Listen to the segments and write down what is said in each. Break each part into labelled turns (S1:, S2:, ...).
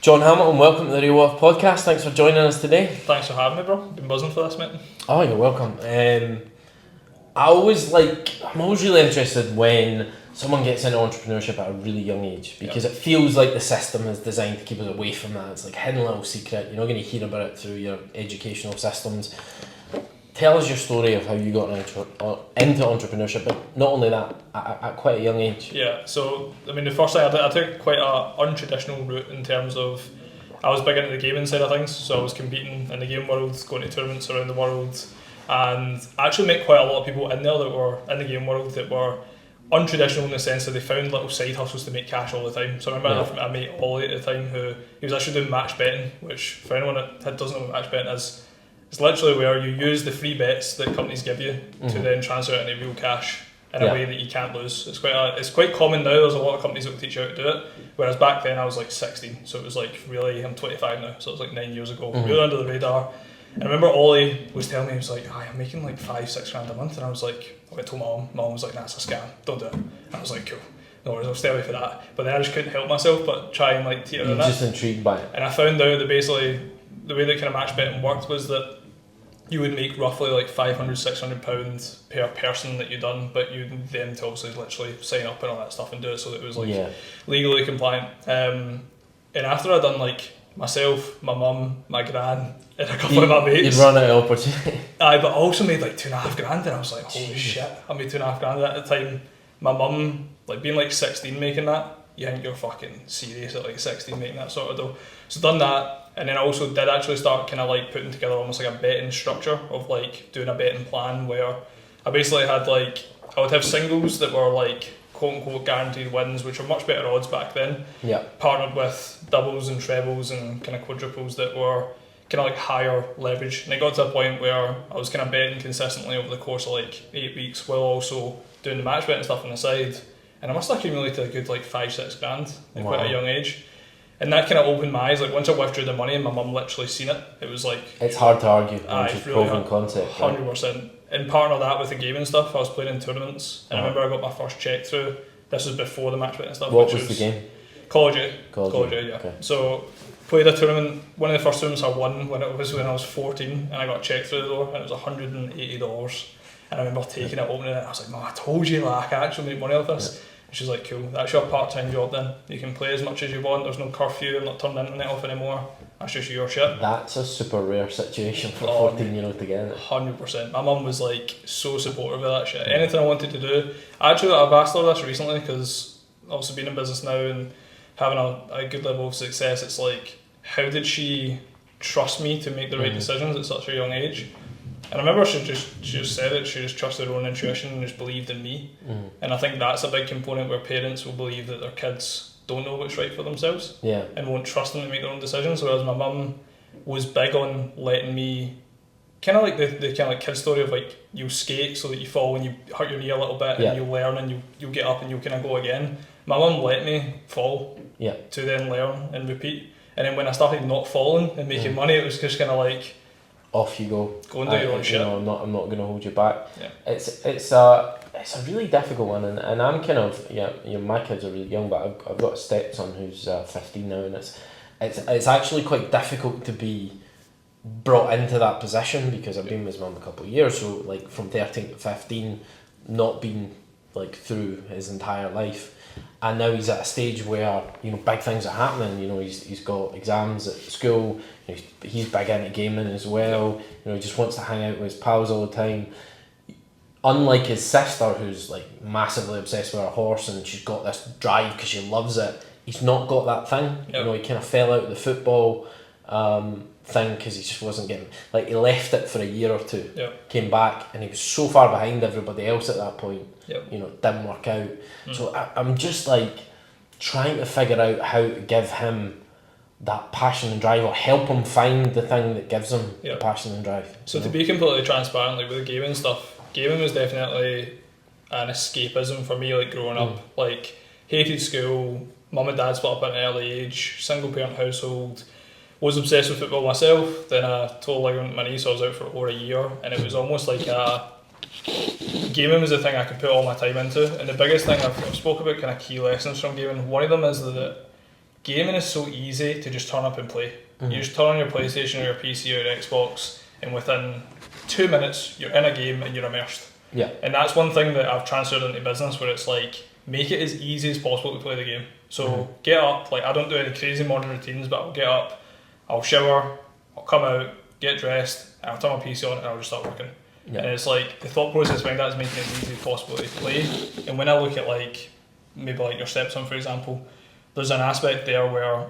S1: John Hamilton, welcome to the Real Wealth Podcast. Thanks for joining us today.
S2: Thanks for having me, bro. Been buzzing for this, mate.
S1: Oh, you're welcome. I'm always really interested when someone gets into entrepreneurship at a really young age, because it feels like the system is designed to keep us away from that. It's like a hidden little secret. You're not going to hear about it through your educational systems. Tell us your story of how you got into entrepreneurship, but not only that, at quite a young age.
S2: Yeah, so, I mean, the first thing I took quite a untraditional route in terms of, I was big into the gaming side of things, so I was competing in the game world, going to tournaments around the world, and I actually met quite a lot of people in there that were in the game world that were untraditional in the sense that they found little side hustles to make cash all the time. So I remember I met Ollie at the time, who he was actually doing match betting, which for anyone that doesn't know what match betting is, it's literally where you use the free bets that companies give you to then transfer it into real cash in a way that you can't lose. It's quite common now. There's a lot of companies that will teach you how to do it. Whereas back then I was like 16, so it was like really, I'm 25 now, so it was like 9 years ago, really under the radar. And I remember Ollie was telling me, he was like, I'm making like $5-6 grand a month, and I was like, I went to Mom was like, nah, it's a scam, don't do it. And I was like, cool, no worries, I'll stay away for that. But then I just couldn't help myself but try and like teeter in that.
S1: Just intrigued by it.
S2: And I found out that basically the way that kind of match betting worked was that you would make roughly like £500-600 per person that you done, but you then to obviously literally sign up and all that stuff and do it so that it was like legally compliant. And after I'd done like myself, my mum, my gran, and a couple of my mates,
S1: you'd run out of opportunity.
S2: But I also made like $2.5 grand, and I was like, holy shit, I made $2.5 grand at the time. My mum, like being like 16 making that, you think you're fucking serious at like 16 making that sort of dough. So done that. And then I also did actually start kind of like putting together almost like a betting structure of like doing a betting plan where I basically had like, I would have singles that were like quote unquote guaranteed wins, which were much better odds back then. Yeah. Partnered with doubles and trebles and kind of quadruples that were kind of like higher leverage. And it got to a point where I was kind of betting consistently over the course of like 8 weeks while also doing the match betting stuff on the side. And I must have accumulated a good like $5-6 grand at quite a young age. And that kind of opened my eyes. Like once I withdrew the money and my mum literally seen it, it was like,
S1: it's hard to argue once you've
S2: really
S1: proven concept.
S2: 100%. And partner that with the gaming stuff, I was playing in tournaments, and I remember I got my first check through. This was before the match betting stuff.
S1: What was the game?
S2: Call of Duty. Yeah. Okay. So played a tournament. One of the first tournaments I won when I was 14, and I got a check through the door, and it was $180. And I remember taking it, opening it. I was like, Mum, I told you that I can actually make money off this. Yeah. She's like, cool, that's your part-time job then. You can play as much as you want, there's no curfew, I'm not turning the internet off anymore. That's just your shit.
S1: That's a super rare situation for a 14-year-old to get in.
S2: 100%. My mum was like so supportive of that shit. Anything I wanted to do. Actually, I've asked her this recently because obviously being in business now and having a good level of success, it's like, how did she trust me to make the right decisions at such a young age? And I remember she just said it, she just trusted her own intuition and just believed in me. And I think that's a big component where parents will believe that their kids don't know what's right for themselves and won't trust them to make their own decisions, whereas my mum was big on letting me, kind of like the kind of like kid story of like, you skate so that you fall and you hurt your knee a little bit and you learn and you'll get up and you'll kind of go again. My mum let me fall to then learn and repeat. And then when I started not falling and making money, it was just kind of like,
S1: off you go.
S2: Go and do your own shit.
S1: I'm not going to hold you back. Yeah. It's a really difficult one, and I'm kind of my kids are really young, but I've got a stepson who's 15 now, and it's actually quite difficult to be brought into that position because I've been with his mum a couple of years, so like from 13 to 15, not been like through his entire life. And now he's at a stage where big things are happening. He's got exams at school. He's big into gaming as well. He just wants to hang out with his pals all the time. Unlike his sister, who's like massively obsessed with her horse and she's got this drive because she loves it. He's not got that thing. He kind of fell out of the football thing because he just wasn't getting, like, he left it for a year or two, came back, and he was so far behind everybody else at that point. It didn't work out. So I'm just like trying to figure out how to give him that passion and drive, or help him find the thing that gives him the passion and drive.
S2: So to be completely transparent, like with the gaming stuff, gaming was definitely an escapism for me, like growing up. Like, hated school, mum and dad split up at an early age, single parent household, was obsessed with football myself, then I tore ligament in my knee, so I was out for over a year, and it was almost like gaming was the thing I could put all my time into. And the biggest thing I've spoke about kind of key lessons from gaming, one of them is that gaming is so easy to just turn up and play. You just turn on your PlayStation or your PC or your Xbox, and within 2 minutes you're in a game and you're immersed.
S1: Yeah.
S2: And that's one thing that I've transferred into business, where it's like, make it as easy as possible to play the game. So get up, like I don't do any crazy morning routines, but I'll get up, I'll shower, I'll come out, get dressed, I'll turn my PC on and I'll just start working. Yeah. And it's like, the thought process behind that is making it as easy as possible to play. And when I look at like, maybe like your stepson for example, there's an aspect there where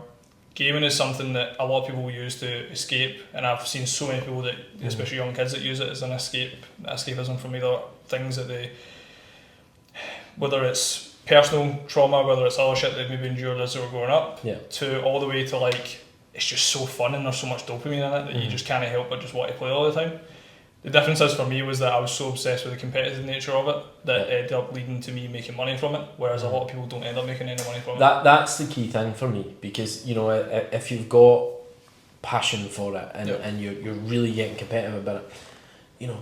S2: gaming is something that a lot of people use to escape, and I've seen so many people that, especially young kids, that use it as an escapism from either things that they, whether it's personal trauma, whether it's other shit they've maybe endured as they were growing up, to all the way to like, it's just so fun and there's so much dopamine in it that you just can't help but just want to play all the time. The difference is for me was that I was so obsessed with the competitive nature of it that it ended up leading to me making money from it, whereas a lot of people don't end up making any money from it.
S1: That's the key thing for me, because you know, if you've got passion for it and you're really getting competitive about it, you know,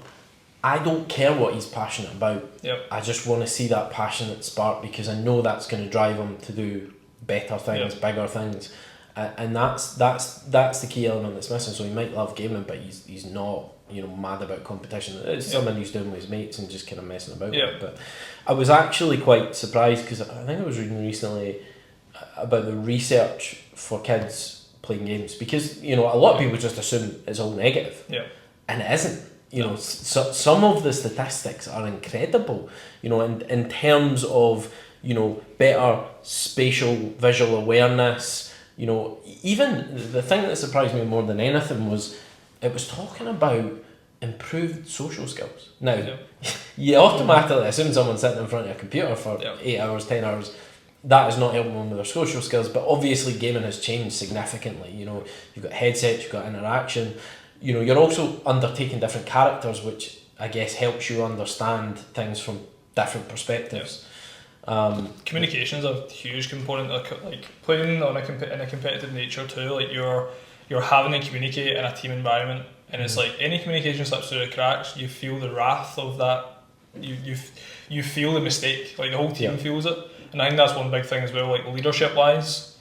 S1: I don't care what he's passionate about. I just want to see that passionate spark, because I know that's going to drive him to do better things, bigger things, and that's the key element that's missing. So he might love gaming, but he's not, you know, mad about competition. It's something he's doing with his mates and just kind of messing about with. But I was actually quite surprised, because I think I was reading recently about the research for kids playing games, because you know, a lot of people just assume it's all negative, and it isn't. You know, so, some of the statistics are incredible, you know, in terms of, you know, better spatial visual awareness. You know, even the thing that surprised me more than anything was it was talking about improved social skills. Now, you automatically assume someone sitting in front of a computer for 8 hours, 10 hours, that is not helping them with their social skills, but obviously gaming has changed significantly. You know, you've got headsets, you've got interaction, you know, you're also undertaking different characters, which I guess helps you understand things from different perspectives.
S2: Communication is a huge component of like playing on in a competitive nature too. Like you're having to communicate in a team environment, and it's like any communication slips through the cracks, you feel the wrath of that. You feel the mistake. Like the whole team feels it, and I think that's one big thing as well. Like leadership wise,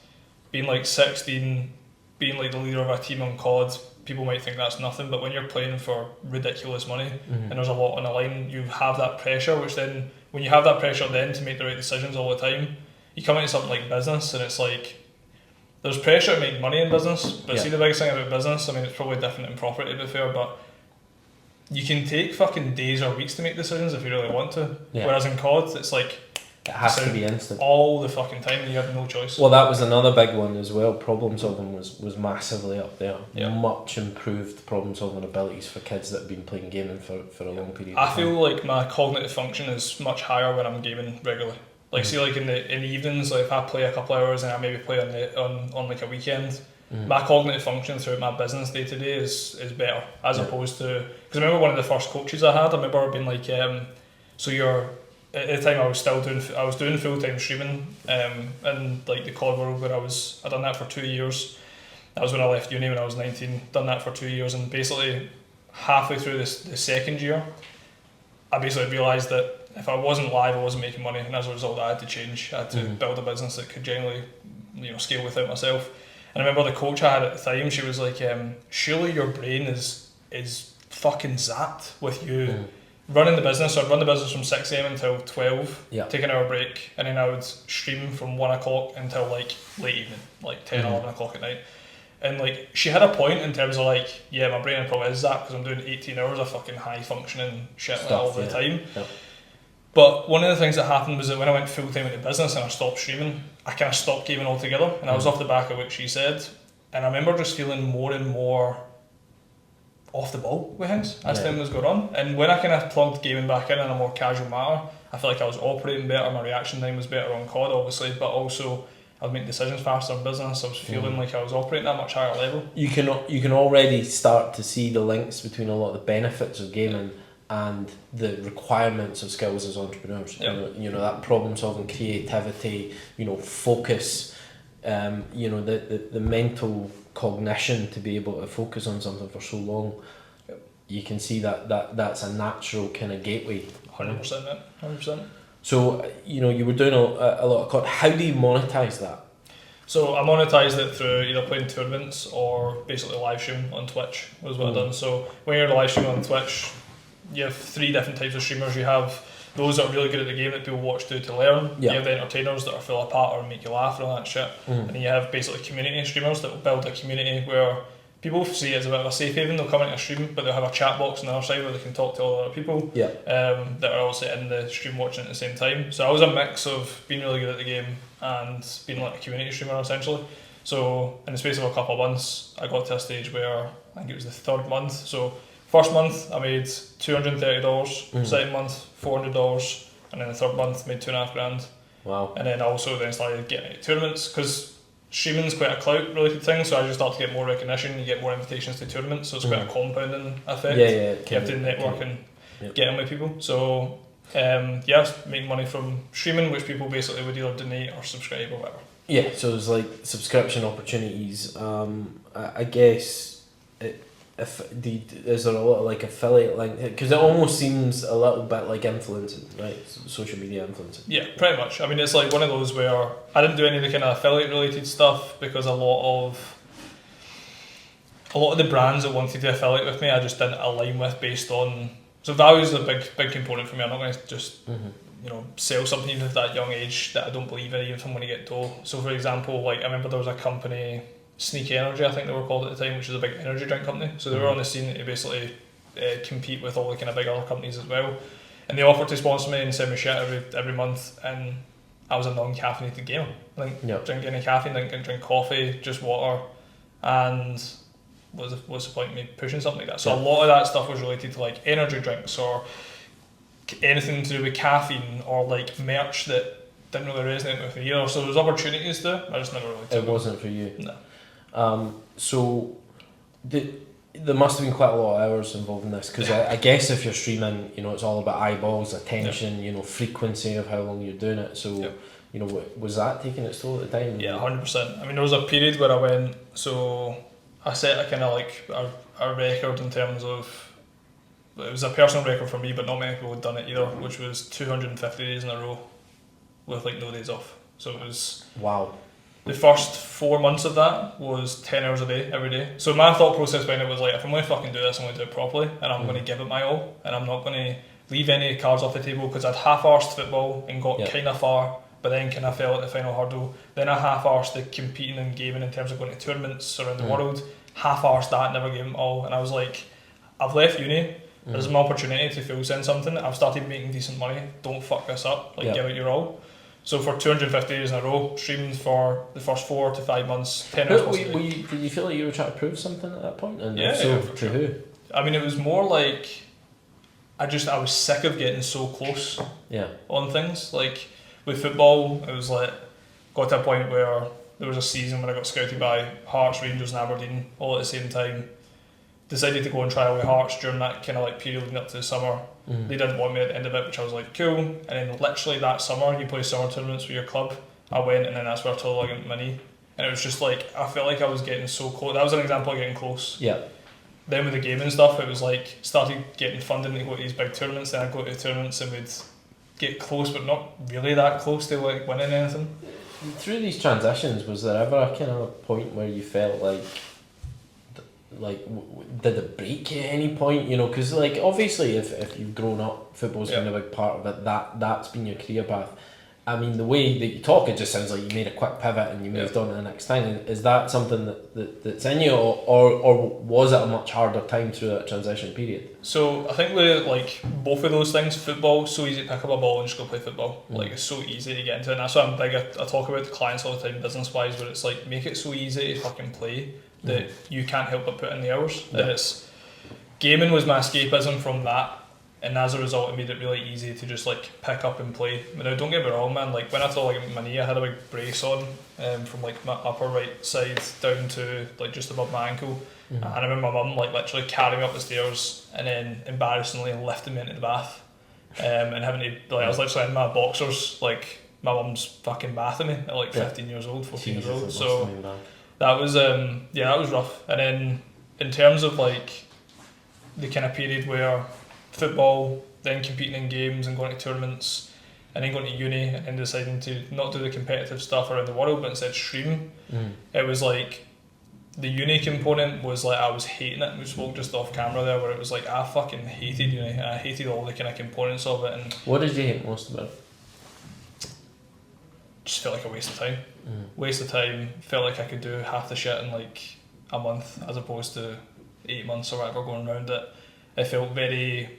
S2: being like 16, being like the leader of a team on COD. People might think that's nothing, but when you're playing for ridiculous money and there's a lot on the line, you have that pressure, which then, when you have that pressure then to make the right decisions all the time, you come into something like business and it's like, there's pressure to make money in business, but see the biggest thing about business, I mean it's probably different in property to be fair, but you can take fucking days or weeks to make decisions if you really want to, whereas in COD it's like,
S1: it has to be instant.
S2: All the fucking time, and you have no choice.
S1: Well, that was another big one as well. Problem solving was massively up there. Much improved problem solving abilities for kids that have been playing gaming for a long period of time.
S2: I feel like my cognitive function is much higher when I'm gaming regularly. Like see, like in the evenings, like if I play a couple hours and I maybe play on like a weekend, my cognitive function throughout my business day to day is better, as opposed to, because I remember one of the first coaches I had, I remember being like, so you're, at the time I was doing full-time streaming in like the COD world, where I'd done that for 2 years. That was when I left uni when I was 19, done that for 2 years, and basically halfway through the second year I basically realised that if I wasn't live I wasn't making money, and as a result I had to change. I had to build a business that could generally, you know, scale without myself. And I remember the coach I had at the time, she was like, surely your brain is fucking zapped with you running the business. So I'd run the business from 6 AM until 12, take an hour break, and then I would stream from 1 o'clock until like late evening, like 10, 11 o'clock at night. And like, she had a point in terms of like, yeah, my brain probably is that, because I'm doing 18 hours of fucking high functioning shit stuff, all the time. But one of the things that happened was that when I went full time into business and I stopped streaming, I kind of stopped gaming altogether, and I was off the back of what she said. And I remember just feeling more and more off the ball with things as time was going on. And when I kind of plugged gaming back in a more casual manner, I felt like I was operating better, my reaction time was better on COD obviously, but also I was making decisions faster in business. I was feeling like I was operating at a much higher level.
S1: You can already start to see the links between a lot of the benefits of gaming and the requirements of skills as entrepreneurs. You know, that problem solving, creativity, you know, focus, you know, the mental cognition to be able to focus on something for so long. You can see that's a natural kind of gateway.
S2: 100%.
S1: So, you know, you were doing a lot of COD. How do you monetize that?
S2: So I monetised it through either playing tournaments or basically live stream on Twitch was what I've done. So when you're live streaming on Twitch, you have 3 different types of streamers. You have those that are really good at the game that people watch to learn.
S1: Yeah.
S2: You have the entertainers that are full of patter and make you laugh and all that shit. And then you have basically community streamers that will build a community where people see it as a bit of a safe haven. They'll come into a stream, but they'll have a chat box on the other side where they can talk to all the other people that are also in the stream watching at the same time. So I was a mix of being really good at the game and being like a community streamer essentially. So in the space of a couple of months, I got to a stage where I think it was the 3rd month. So first month I made $230, second month $400, and then the 3rd month made $2,500.
S1: Wow.
S2: And then I also then started getting into tournaments because streaming's quite a clout related thing, so I just start to get more recognition, you get more invitations to tournaments, so it's quite a compounding effect. You have to network and get in with people. So making money from streaming, which people basically would either donate or subscribe or whatever. Yeah,
S1: so there's like subscription opportunities. I guess is there a lot of like affiliate link? Because it almost seems a little bit like influencing, right? Social media influencing.
S2: Yeah, pretty much. I mean, it's like one of those where I didn't do any of the kind of affiliate related stuff because a lot of the brands that wanted to affiliate with me, I just didn't align with based on. So value is a big component for me. I'm not going to just sell something even at that young age that I don't believe in, even if I'm going to get dough. So for example, like I remember there was a company, Sneak Energy, I think they were called at the time, which is a big energy drink company. So they were on the scene to basically compete with all the kind of big other companies as well. And they offered to sponsor me and send me shit every month, and I was a non-caffeinated gamer. I didn't drink any caffeine, didn't drink coffee, just water. And what's the point of me pushing something like that? So a lot of that stuff was related to like energy drinks or anything to do with caffeine or like merch that didn't really resonate with me either. So there was opportunities there, I just never really took
S1: it. Wasn't for you?
S2: No.
S1: So there must have been quite a lot of hours involved in this, because I guess if you're streaming, it's all about eyeballs, attention, frequency of how long you're doing it. So was that taking its toll at the time?
S2: Yeah, 100%. I mean, there was a period where I went, so I set a kind of like a record in terms of, it was a personal record for me, but not many people had done it either, which was 250 days in a row with like no days off. So it was...
S1: Wow.
S2: The first 4 months of that was 10 hours a day, every day. So my thought process behind it was like, if I'm going to fucking do this, I'm going to do it properly, and I'm going to give it my all, and I'm not going to leave any cards off the table, because I'd half-arsed football and got kind of far, but then kind of fell at the final hurdle. Then I half-arsed the competing and gaming in terms of going to tournaments around the world, half-arsed that, never gave it all, and I was like, I've left uni, there's an opportunity to full send something, I've started making decent money, don't fuck this up, give it your all. So for 250 days in a row, streamed for the first 4 to 5 months, 10 hours.
S1: Did you feel like you were trying to prove something at that point? And
S2: yeah,
S1: so
S2: for
S1: to who?
S2: I mean, it was more like I was sick of getting so close on things. Like with football, it was like got to a point where there was a season when I got scouted by Hearts, Rangers and Aberdeen all at the same time. Decided to go and trial with Hearts during that kind of like period leading up to the summer. They didn't want me at the end of it, which I was like, cool. And then literally that summer, you play summer tournaments with your club. I went, and then that's where I told I got my knee. And it was just like, I felt like I was getting so close. That was an example of getting close.
S1: Yeah.
S2: Then with the gaming stuff, it was like, started getting funding to go to these big tournaments. Then I'd go to the tournaments and we'd get close, but not really that close to like winning anything.
S1: Through these transitions, was there ever a kind of point where you felt like did it break you at any point? Because like obviously if you've grown up, football's been a big part of it, that's been your career path. I mean, the way that you talk, it just sounds like you made a quick pivot and you moved on to the next thing. Is that something that's in you, or was it a much harder time through that transition period?
S2: So I think with like both of those things, football, so easy to pick up a ball and just go play football. Like it's so easy to get into it, and that's why I'm big. I talk about to clients all the time, business wise, where it's like make it so easy to fucking play that you can't help but put in the hours. And it's gaming was my escapism from that, and as a result it made it really easy to just like pick up and play. But now don't get me wrong, man, like when I thought like my knee, I had a big brace on from like my upper right side down to like just above my ankle. And I remember my mum like literally carrying me up the stairs and then embarrassingly lifting me into the bath, and having to like I was literally in my boxers, like my mum's fucking bathing me at like 15 years old, 14 years old. So that was that was rough. And then in terms of like the kind of period where football, then competing in games and going to tournaments, and then going to uni and then deciding to not do the competitive stuff around the world but instead stream, it was like the uni component was like I was hating it. We spoke just off camera there where it was like I fucking hated uni and I hated all the kind of components of it. And
S1: what did you hate most about it?
S2: Just felt like a waste of time. Waste of time. Felt like I could do half the shit in like a month as opposed to 8 months or whatever going around it. It felt very,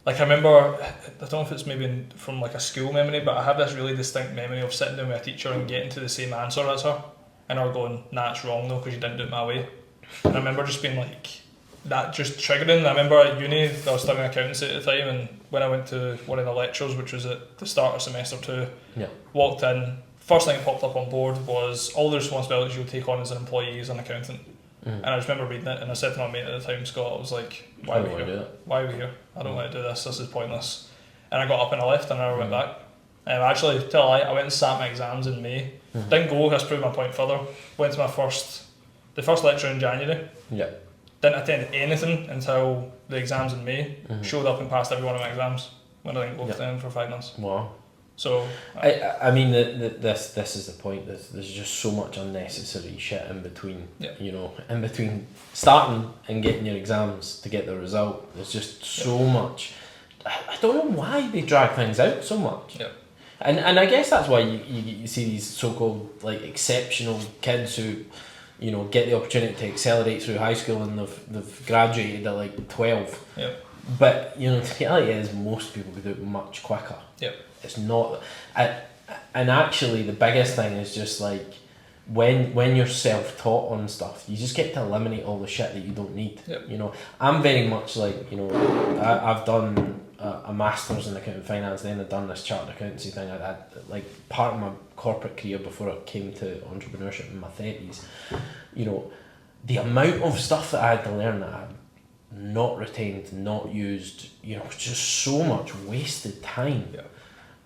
S2: like I remember, I don't know if it's maybe from like a school memory, but I have this really distinct memory of sitting down with a teacher and getting to the same answer as her and her going, nah, it's wrong though because you didn't do it my way. And I remember just being like, that just triggering. I remember at uni, I was studying accountancy at the time, and when I went to one of the lectures, which was at the start of semester 2, walked in, first thing that popped up on board was all the responsibilities you'll take on as an employee as an accountant. And I just remember reading it and I said to my mate at the time, Scott, I was like, why are we here? Why are we here? I don't want to do this is pointless. And I got up and I left and I never went back. Actually, tell a lie, I went and sat my exams in May. Didn't go, that's proved my point further. Went to the first lecture in January. Didn't attend anything until the exams in May. Showed up and passed every one of my exams when I didn't go to them for 5 months.
S1: Wow.
S2: So
S1: I mean this is the point. There's just so much unnecessary shit in between. You know, in between starting and getting your exams to get the result. There's just so much. I don't know why they drag things out so much. And I guess that's why you see these so-called like exceptional kids who, you know, get the opportunity to accelerate through high school and they've graduated at like 12. But you know, the reality is most people could do it much quicker. It's not, and actually the biggest thing is just like when you're self-taught on stuff, you just get to eliminate all the shit that you don't need. You know, I'm very much like, you know, I've done a master's in accounting finance, then I've done this chartered accountancy thing. I had like part of my corporate career before I came to entrepreneurship in my 30s. You know, the amount of stuff that I had to learn that I had not retained, not used, you know, just so much wasted time.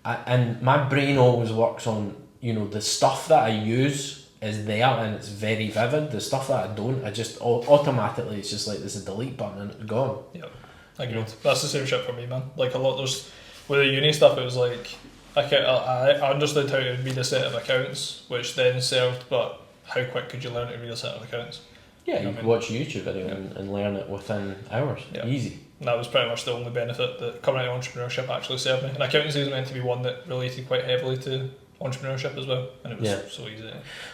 S1: And my brain always works on, you know, the stuff that I use is there and it's very vivid. The stuff that I don't, I just automatically, it's just like there's a delete button and it's gone.
S2: Agreed. That's the same shit for me, man. Like a lot, there's with the uni stuff, it was like I understood how to read a set of accounts, which then served, but how quick could you learn to read a set of accounts?
S1: You could watch a YouTube video and learn it within hours. Easy.
S2: And that was pretty much the only benefit that coming out of entrepreneurship actually served me. And accountancy was meant to be one that related quite heavily to entrepreneurship as well, and it was so easy.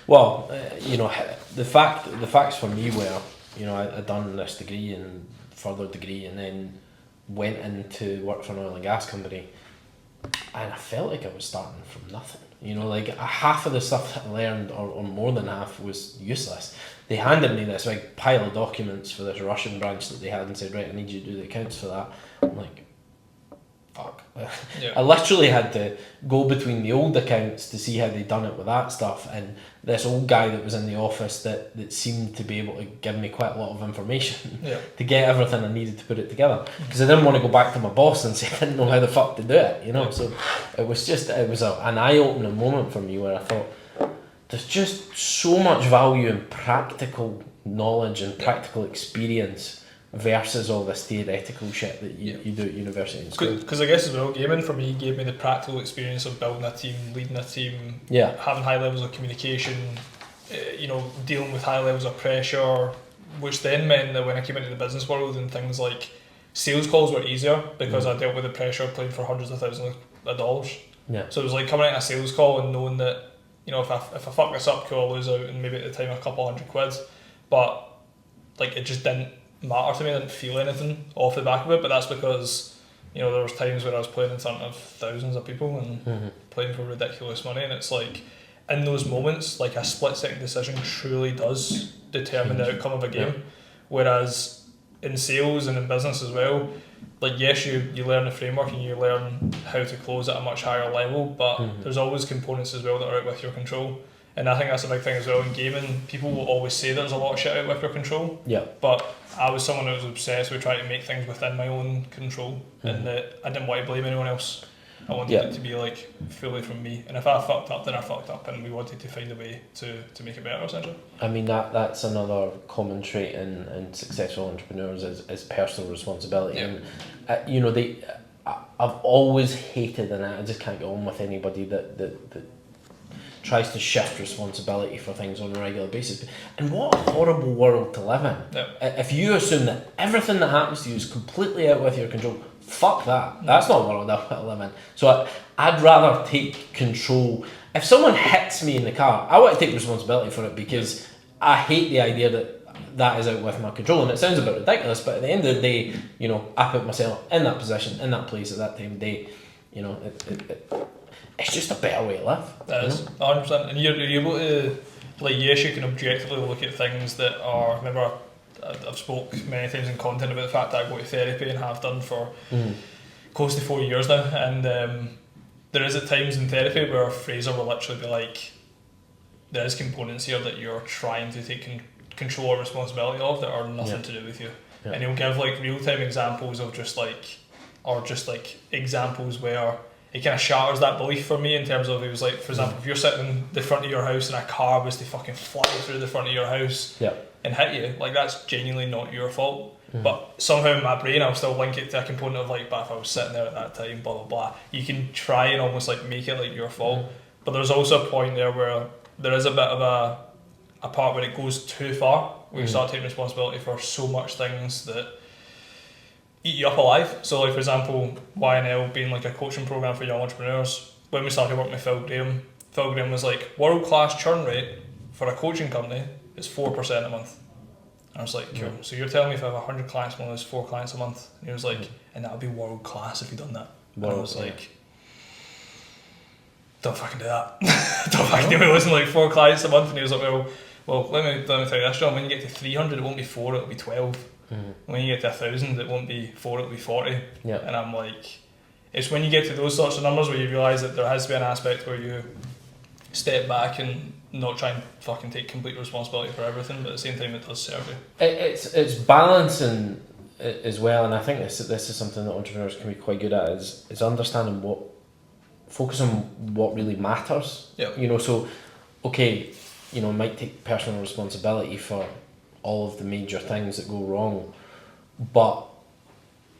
S1: Well, you know, the facts for me were, you know, I'd done this degree and further degree, and then went into work for an oil and gas company, and I felt like I was starting from nothing. You know, like half of the stuff that I learned, or more than half, was useless. They handed me this big pile of documents for this Russian branch that they had and said, right, I need you to do the accounts for that. I'm like, fuck. I literally had to go between the old accounts to see how they'd done it with that stuff, and this old guy that was in the office that seemed to be able to give me quite a lot of information to get everything I needed to put it together, because I didn't want to go back to my boss and say I didn't know how the fuck to do it, you know. So it was an eye-opening moment for me where I thought there's just so much value in practical knowledge and practical experience versus all this theoretical shit that you do at university and school.
S2: Because I guess as well, gaming for me gave me the practical experience of building a team, leading a team, having high levels of communication, you know, dealing with high levels of pressure, which then meant that when I came into the business world and things like sales calls were easier because I dealt with the pressure of playing for hundreds of thousands of dollars. So it was like coming into a sales call and knowing that, you know, if I fuck this up, cool, I'll lose out, and maybe at the time a couple £100, but like it just didn't matter to me. I didn't feel anything off the back of it, but that's because, you know, there was times where I was playing in front of thousands of people and playing for ridiculous money, and it's like in those moments, like a split-second decision truly does determine the outcome of a game. Whereas in sales and in business as well, like yes, you learn the framework and you learn how to close at a much higher level, but there's always components as well that are out with your control. And I think that's a big thing as well in gaming. People will always say there's a lot of shit out with your control. But I was someone who was obsessed with trying to make things within my own control, and that I didn't want to blame anyone else. I wanted it to be like fully from me. And if I fucked up, then I fucked up, and we wanted to find a way to make it better, essentially.
S1: I mean, that's another common trait in successful entrepreneurs is personal responsibility. And you know, I've always hated, and I just can't get on with anybody that tries to shift responsibility for things on a regular basis. And what a horrible world to live in.
S2: Yep.
S1: If you assume that everything that happens to you is completely out with your control, fuck that. That's not a world I want to live in. So I'd rather take control. If someone hits me in the car, I want to take responsibility for it, because I hate the idea that is out with my control. And it sounds a bit ridiculous, but at the end of the day, you know, I put myself in that position, in that place at that time of day. You know, it's just a better way to live.
S2: That is 100%. And you're able to, like, yes, you can objectively look at things that are. Remember, I've spoke many times in content about the fact that I go to therapy and have done for close to 4 years now, and there is at times in therapy where Fraser will literally be like, there is components here that you're trying to take control or responsibility of that are nothing to do with you. And he'll give like real-time examples of just like examples where it kind of shatters that belief for me, in terms of, it was like, for example, if you're sitting in the front of your house and a car was to fucking fly through the front of your house and hit you, like, that's genuinely not your fault. But somehow in my brain I'll still link it to a component of like, but if I was sitting there at that time, blah blah blah. You can try and almost like make it like your fault, but there's also a point there where there is a bit of a part where it goes too far, where you start taking responsibility for so much things that eat you up alive. So like, for example, YNL being like a coaching program for young entrepreneurs, when we started working with Phil Graham was like, world class churn rate for a coaching company is 4% a month. And I was like, cool. So you're telling me if I have 100 clients, one of those 4 clients a month? And he was like, and that would be world class if you done that. And I was like, don't fucking do that. Don't fucking do it. Listen, like 4 clients a month. And he was like, well, let me tell you this, John. When you get to 300, it won't be 4, it'll be 12. When you get to 1,000, it won't be 4, it'll be 40. And I'm like, it's when you get to those sorts of numbers where you realise that there has to be an aspect where you step back and not try and fucking take complete responsibility for everything, but at the same time it does serve you.
S1: It's balancing as well, and I think this is something that entrepreneurs can be quite good at, is understanding focus on what really matters. You know, so okay, you know, might take personal responsibility for all of the major things that go wrong, but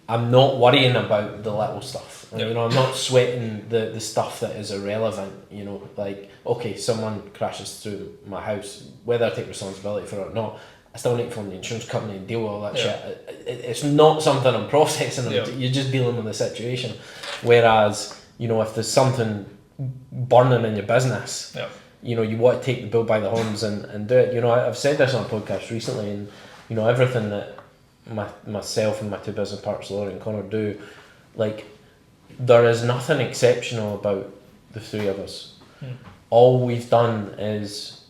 S1: I'm not worrying about the little stuff. You know, I'm not sweating the stuff that is irrelevant. You know, like, okay, someone crashes through my house, whether I take responsibility for it or not, I still need to phone the insurance company and deal with all that shit. It's not something I'm processing. You're just dealing with the situation. Whereas, you know, if there's something burning in your business, you know, you want to take the bull by the horns and do it. You know, I've said this on a podcast recently, and you know, everything that myself and my 2 business partners, Laurie and Connor, do, like, there is nothing exceptional about the 3 of us. All we've done is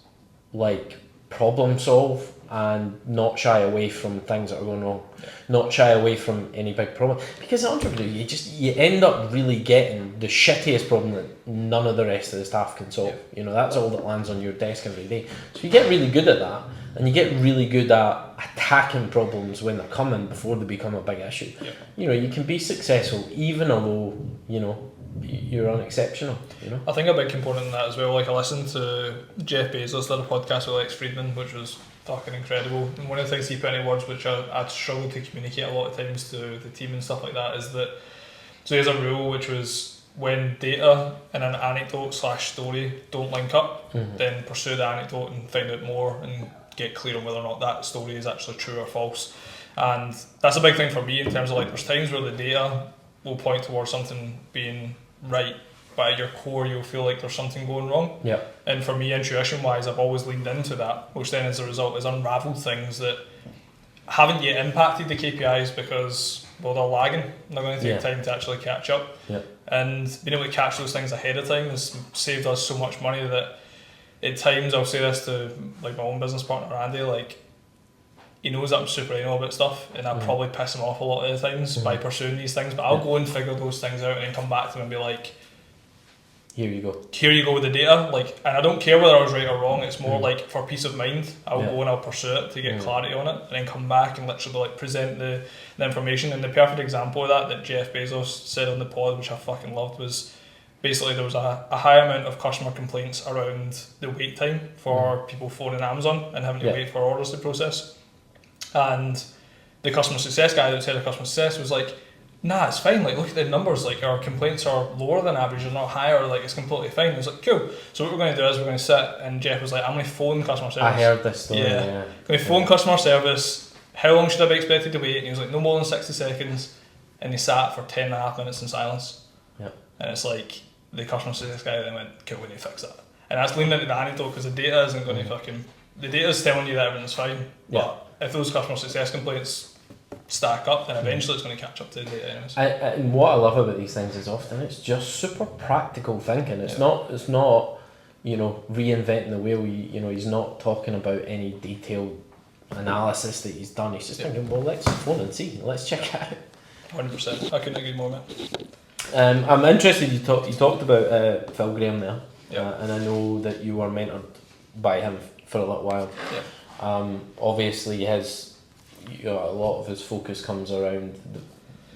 S1: like problem solve and not shy away from things that are going wrong, not shy away from any big problem, because as an entrepreneur you end up really getting the shittiest problem that none of the rest of the staff can solve. You know, that's all that lands on your desk every day. So you get really good at that, and you get really good at attacking problems when they're coming before they become a big issue. You know, you can be successful even although, you know, you're unexceptional. You know,
S2: I think a big component in that as well, like, I listened to Jeff Bezos did a podcast with Lex Friedman, which was fucking incredible, and one of the things he put into words, which I'd struggled to communicate a lot of times to the team and stuff like that, is that, so he has a rule which was, when data and an anecdote / story don't link up, then pursue the anecdote and find out more and get clear on whether or not that story is actually true or false. And that's a big thing for me, in terms of, like, there's times where the data will point towards something being right, but at your core you'll feel like there's something going wrong. And for me, intuition wise, I've always leaned into that, which then as a result has unravelled things that haven't yet impacted the KPIs because, well, they're lagging. They're going to take time to actually catch up. And being able to catch those things ahead of time has saved us so much money that at times, I'll say this to, like, my own business partner Andy, like, he knows I'm super anal about stuff, and I probably piss him off a lot of the times by pursuing these things, but I'll go and figure those things out and then come back to him and be like, here you go with the data, like, and I don't care whether I was right or wrong, it's more like, for peace of mind, I'll go and I'll pursue it to get clarity on it, and then come back and literally, like, present the information. And the perfect example of that Jeff Bezos said on the pod, which I fucking loved, was basically there was a high amount of customer complaints around the wait time for people phoning Amazon and having to wait for orders to process. And the customer success guy that was head of customer success was like, nah, it's fine, like look at the numbers, like our complaints are lower than average, they're not higher, like it's completely fine. It was like, cool. So what we're going to do is we're going to sit, and Jeff was like, I'm going to phone customer service.
S1: I heard this story, yeah.
S2: Going to phone customer service, how long should I be expected to wait? And he was like, no more than 60 seconds. And he sat for 10.5 minutes in silence.
S1: Yeah.
S2: And it's like, the customer service guy then went, cool, we need to fix that. And that's leaning into the anecdote, because the data isn't going to fucking, the data's telling you that everything's fine. But if those customer success complaints stack up, then eventually it's going to catch up to the data anyways.
S1: And what I love about these things is often it's just super practical thinking. It's not reinventing the wheel. He's not talking about any detailed analysis that he's done. He's just thinking, well, let's phone and see, let's check it out.
S2: 100%. I couldn't agree more, man.
S1: I'm interested. You talked about Phil Graham there,
S2: Yeah.
S1: and I know that you were mentored by him for a little while.
S2: Yeah.
S1: Obviously, a lot of his focus comes around the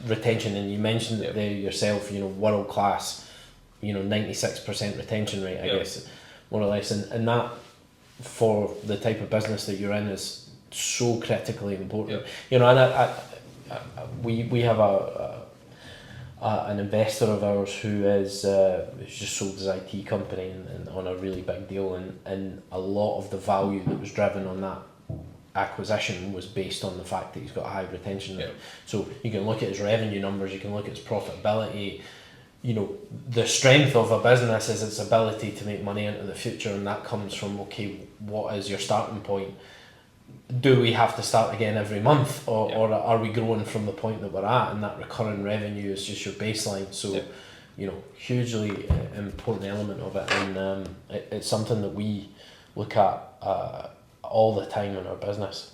S1: retention, and you mentioned it there yourself. World class, 96% retention rate, I guess, more or less, and that for the type of business that you're in is so critically important. And we have an investor of ours who's just sold his IT company and on a really big deal, and a lot of the value that was driven on that acquisition was based on the fact that he's got a high retention rate. So you can look at his revenue numbers, you can look at his profitability. The strength of a business is its ability to make money into the future, and that comes from, okay, what is your starting point? Do we have to start again every month, or are we growing from the point that we're at, and that recurring revenue is just your baseline? So hugely important element of it, and it's something that we look at all the time in our business.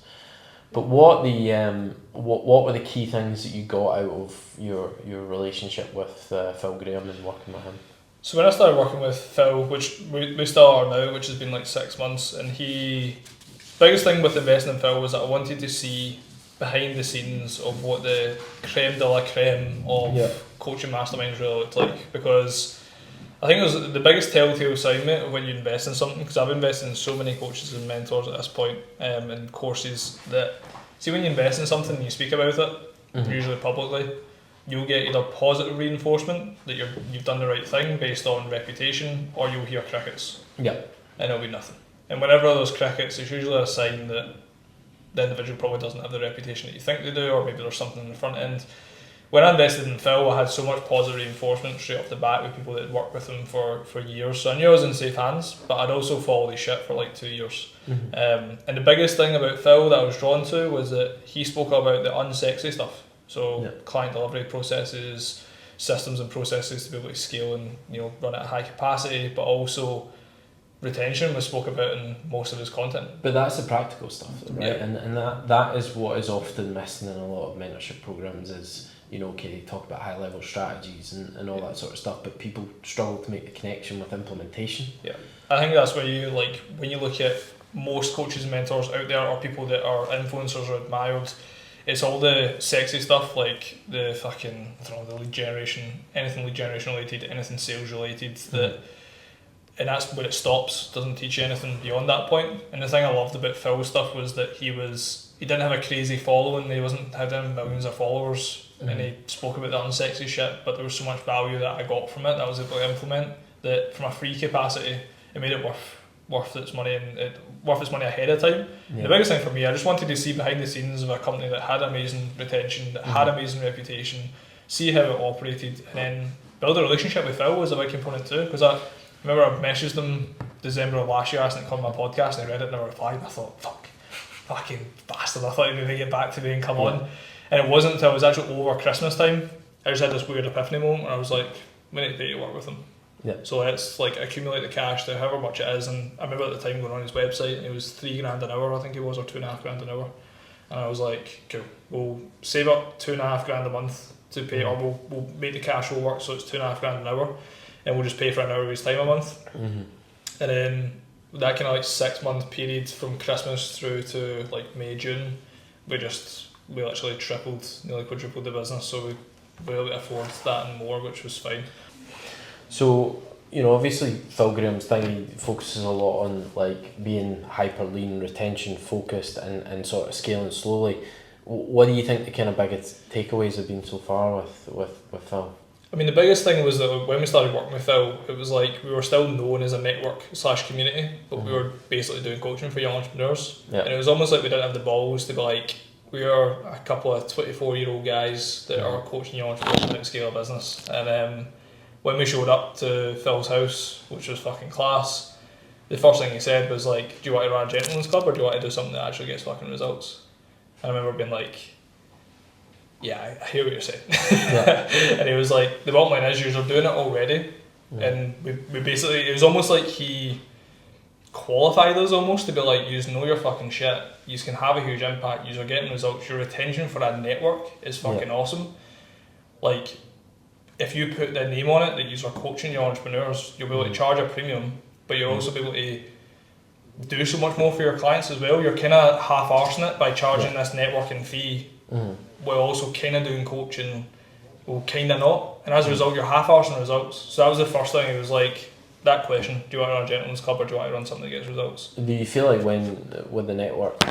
S1: But what were the key things that you got out of your relationship with Phil Graham and working with him?
S2: So when I started working with Phil, which we still are now, which has been like 6 months, and biggest thing with investing in Phil was that I wanted to see behind the scenes of what the creme de la creme of coaching masterminds really looked like, because I think it was the biggest telltale sign, mate, of when you invest in something, because I've invested in so many coaches and mentors at this point, and courses, that see, when you invest in something and you speak about it, usually publicly, you'll get either positive reinforcement that you've done the right thing based on reputation, or you'll hear crickets. And it'll be nothing. And whenever those crickets, it's usually a sign that the individual probably doesn't have the reputation that you think they do, or maybe there's something in the front end. When I invested in Phil, I had so much positive reinforcement straight off the bat with people that had worked with him for years. So I knew I was in safe hands, but I'd also followed his shit for like 2 years. And the biggest thing about Phil that I was drawn to was that he spoke about the unsexy stuff. So client delivery processes, systems and processes to be able to scale and run at a high capacity, but also retention was spoke about in most of his content.
S1: But that's the practical stuff, right? And that is what is often missing in a lot of mentorship programs is, they talk about high level strategies and all that sort of stuff, but people struggle to make the connection with implementation.
S2: I think that's where you, like, when you look at most coaches and mentors out there, or people that are influencers or admired, it's all the sexy stuff, like the fucking, the lead generation, anything lead generation related, anything sales related, and that's where it stops. Doesn't teach you anything beyond that point. And the thing I loved about Phil's stuff was that he didn't have a crazy following. He hadn't millions of followers, and he spoke about the unsexy shit. But there was so much value that I got from it that I was able to implement. That from a free capacity, it made it worth its money, and worth its money ahead of time. The biggest thing for me, I just wanted to see behind the scenes of a company that had amazing retention, that had amazing reputation, see how it operated, and then build a relationship with Phil was a big component too. Because I remember I messaged him December of last year asking to come on my podcast, and he read it and never replied, and I thought, fucking bastard, I thought he would maybe get back to me and come on. And it wasn't until it was actually over Christmas time, I just had this weird epiphany moment where I was like, we need to pay to work with him. So let's like accumulate the cash to however much it is. And I remember at the time going on his website, and it was $3,000 an hour, I think it was, or $2,500 an hour. And I was like, cool, we'll save up $2,500 a month to pay, or we'll make the cash flow work so it's $2,500 an hour, and we'll just pay for an hour of his time a month. And then that kind of like 6 month period from Christmas through to like May, June, we literally nearly quadrupled the business, so we were able to afford that and more, which was fine.
S1: So, obviously Phil Graham's thing, he focuses a lot on like being hyper lean, retention focused, and sort of scaling slowly. What do you think the kind of biggest takeaways have been so far with Phil?
S2: I mean, the biggest thing was that when we started working with Phil, it was like we were still known as a network/community, but we were basically doing coaching for young entrepreneurs.
S1: Yeah.
S2: And it was almost like we didn't have the balls to be like, we are a couple of 24-year-old guys that are coaching young entrepreneurs on how to scale a business. And when we showed up to Phil's house, which was fucking class, the first thing he said was like, do you want to run a gentleman's club or do you want to do something that actually gets fucking results? And I remember being like, yeah, I hear what you're saying. Yeah. And he was like, the bottom line is you're doing it already. And we basically, it was almost like he qualified us almost to be like, you know your fucking shit, you can have a huge impact, you're getting results, your retention for a network is fucking awesome. Like, if you put the name on it that you're coaching your entrepreneurs, you'll be able to charge a premium, but you'll also be able to do so much more for your clients as well. You're kind of half-arsing it by charging this networking fee while also kind of doing coaching, well, kind of not. And as a result, you're half-arsing results. So that was the first thing. It was like, that question, do you want to run a gentleman's club or do you want to run something that gets results? Do
S1: you feel like when with the network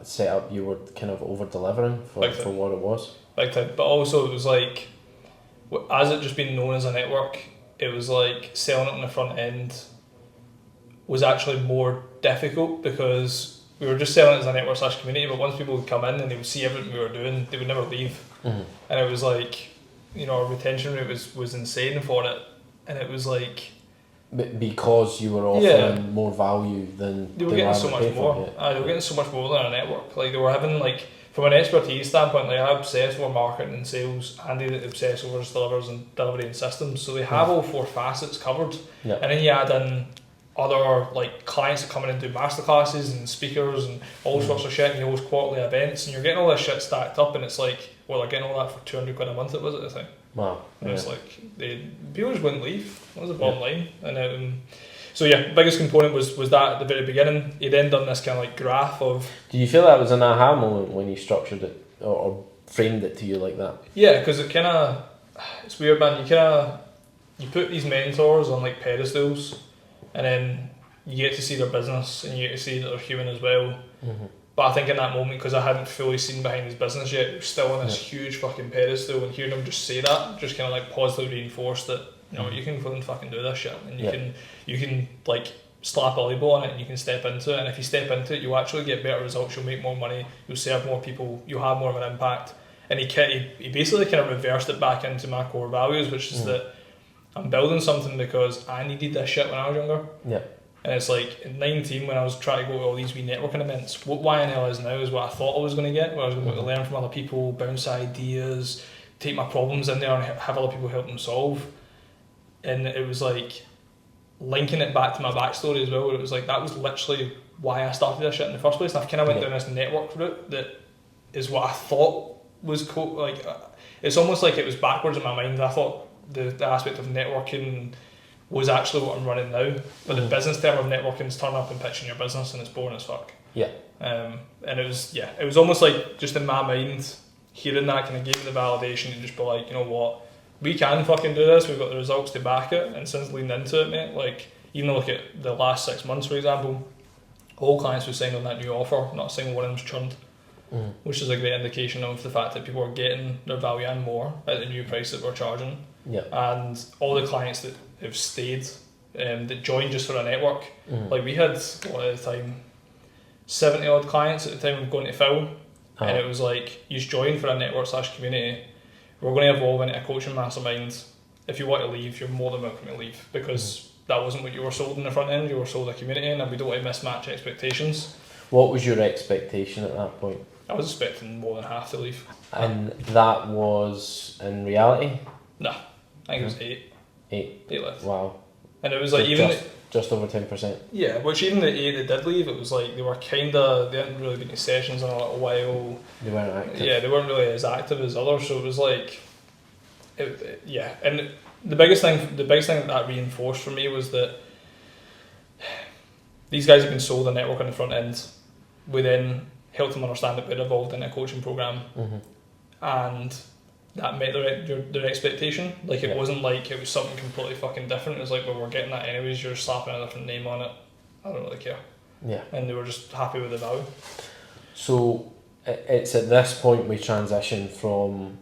S1: set up, you were kind of over-delivering for what it was?
S2: Big time. But also it was like, as it just being known as a network, it was like selling it on the front end was actually more difficult because we were just selling it as a network/community, but once people would come in and they would see everything we were doing, they would never leave. And it was like, our retention rate was insane for it. And it was like...
S1: Because you were offering more value than
S2: they were getting so much more. They were getting so much more than a network. Like, they were having, like, from an expertise standpoint, like, I obsess over marketing and sales, Andy obsess over delivery and systems. So they have all four facets covered. And then you add in other like clients that come in and do masterclasses and speakers and all sorts of shit, and you host quarterly events, and you're getting all this shit stacked up, and it's like, well, they're getting all that for £200 a month. It was at the time.
S1: Wow.
S2: And it's like people just wouldn't leave. That was the bottom line. And so yeah, biggest component was that at the very beginning. He then done this kind of like graph of.
S1: Do you feel that was an aha moment when you structured it or framed it to you like that?
S2: Yeah, because it kind of, it's weird, man. You put these mentors on like pedestals. And then you get to see their business and you get to see that they're human as well. But I think in that moment, because I hadn't fully seen behind his business yet, it was still on this huge fucking pedestal, and hearing him just say that just kind of like positively reinforced that, you can fucking do this shit, and you can like slap a label on it and you can step into it, and if you step into it, you'll actually get better results, you'll make more money, you'll serve more people, you'll have more of an impact. And he basically kind of reversed it back into my core values, which is that I'm building something because I needed this shit when I was younger.
S1: Yeah.
S2: And it's like, at 19, when I was trying to go to all these wee networking events, what YNL is now is what I thought I was going to get, where I was going to learn from other people, bounce ideas, take my problems in there and have other people help them solve. And it was like, linking it back to my backstory as well, where it was like, that was literally why I started this shit in the first place. And I've kind of went down this network route that is what I thought was cool. Like, it's almost like it was backwards in my mind. I thought the aspect of networking was actually what I'm running now, but the business term of networking is turn up and pitching your business, and it's boring as fuck.
S1: Yeah.
S2: And it was almost like, just in my mind, hearing that kind of gave me the validation to just be like, you know what, we can fucking do this, we've got the results to back it, and since leaned into it, mate, like, even look at the last 6 months, for example, all clients who signed on that new offer, not a single one of them's churned. Which is a great indication of the fact that people are getting their value and more at the new price that we're charging.
S1: Yeah.
S2: And all the clients that have stayed, that joined just for a network, like we had, at the time, 70 odd clients at the time of going to Phil, and it was like, you join for a network/community, we're going to evolve into a coaching mastermind. If you want to leave, you're more than welcome to leave, because that wasn't what you were sold in the front end, you were sold a community, and we don't want to mismatch expectations.
S1: What was your expectation at that point?
S2: I was expecting more than half to leave.
S1: And that was in reality?
S2: Nah, I think it was 8. 8 left.
S1: Wow.
S2: And it was like, even
S1: just over 10%.
S2: Yeah, which even the 8 that did leave, it was like they hadn't really been to sessions in a little while.
S1: They weren't active.
S2: Yeah, they weren't really as active as others, so it was like, and the biggest thing that reinforced for me was that these guys have been sold a network on the front end. We then helped them understand that we're involved in a coaching program, and that met their expectation. Like, it wasn't like it was something completely fucking different. It was like, well, we're getting that anyways, you're slapping a different name on it, I don't really care.
S1: Yeah.
S2: And they were just happy with the value.
S1: So it's at this point we transition from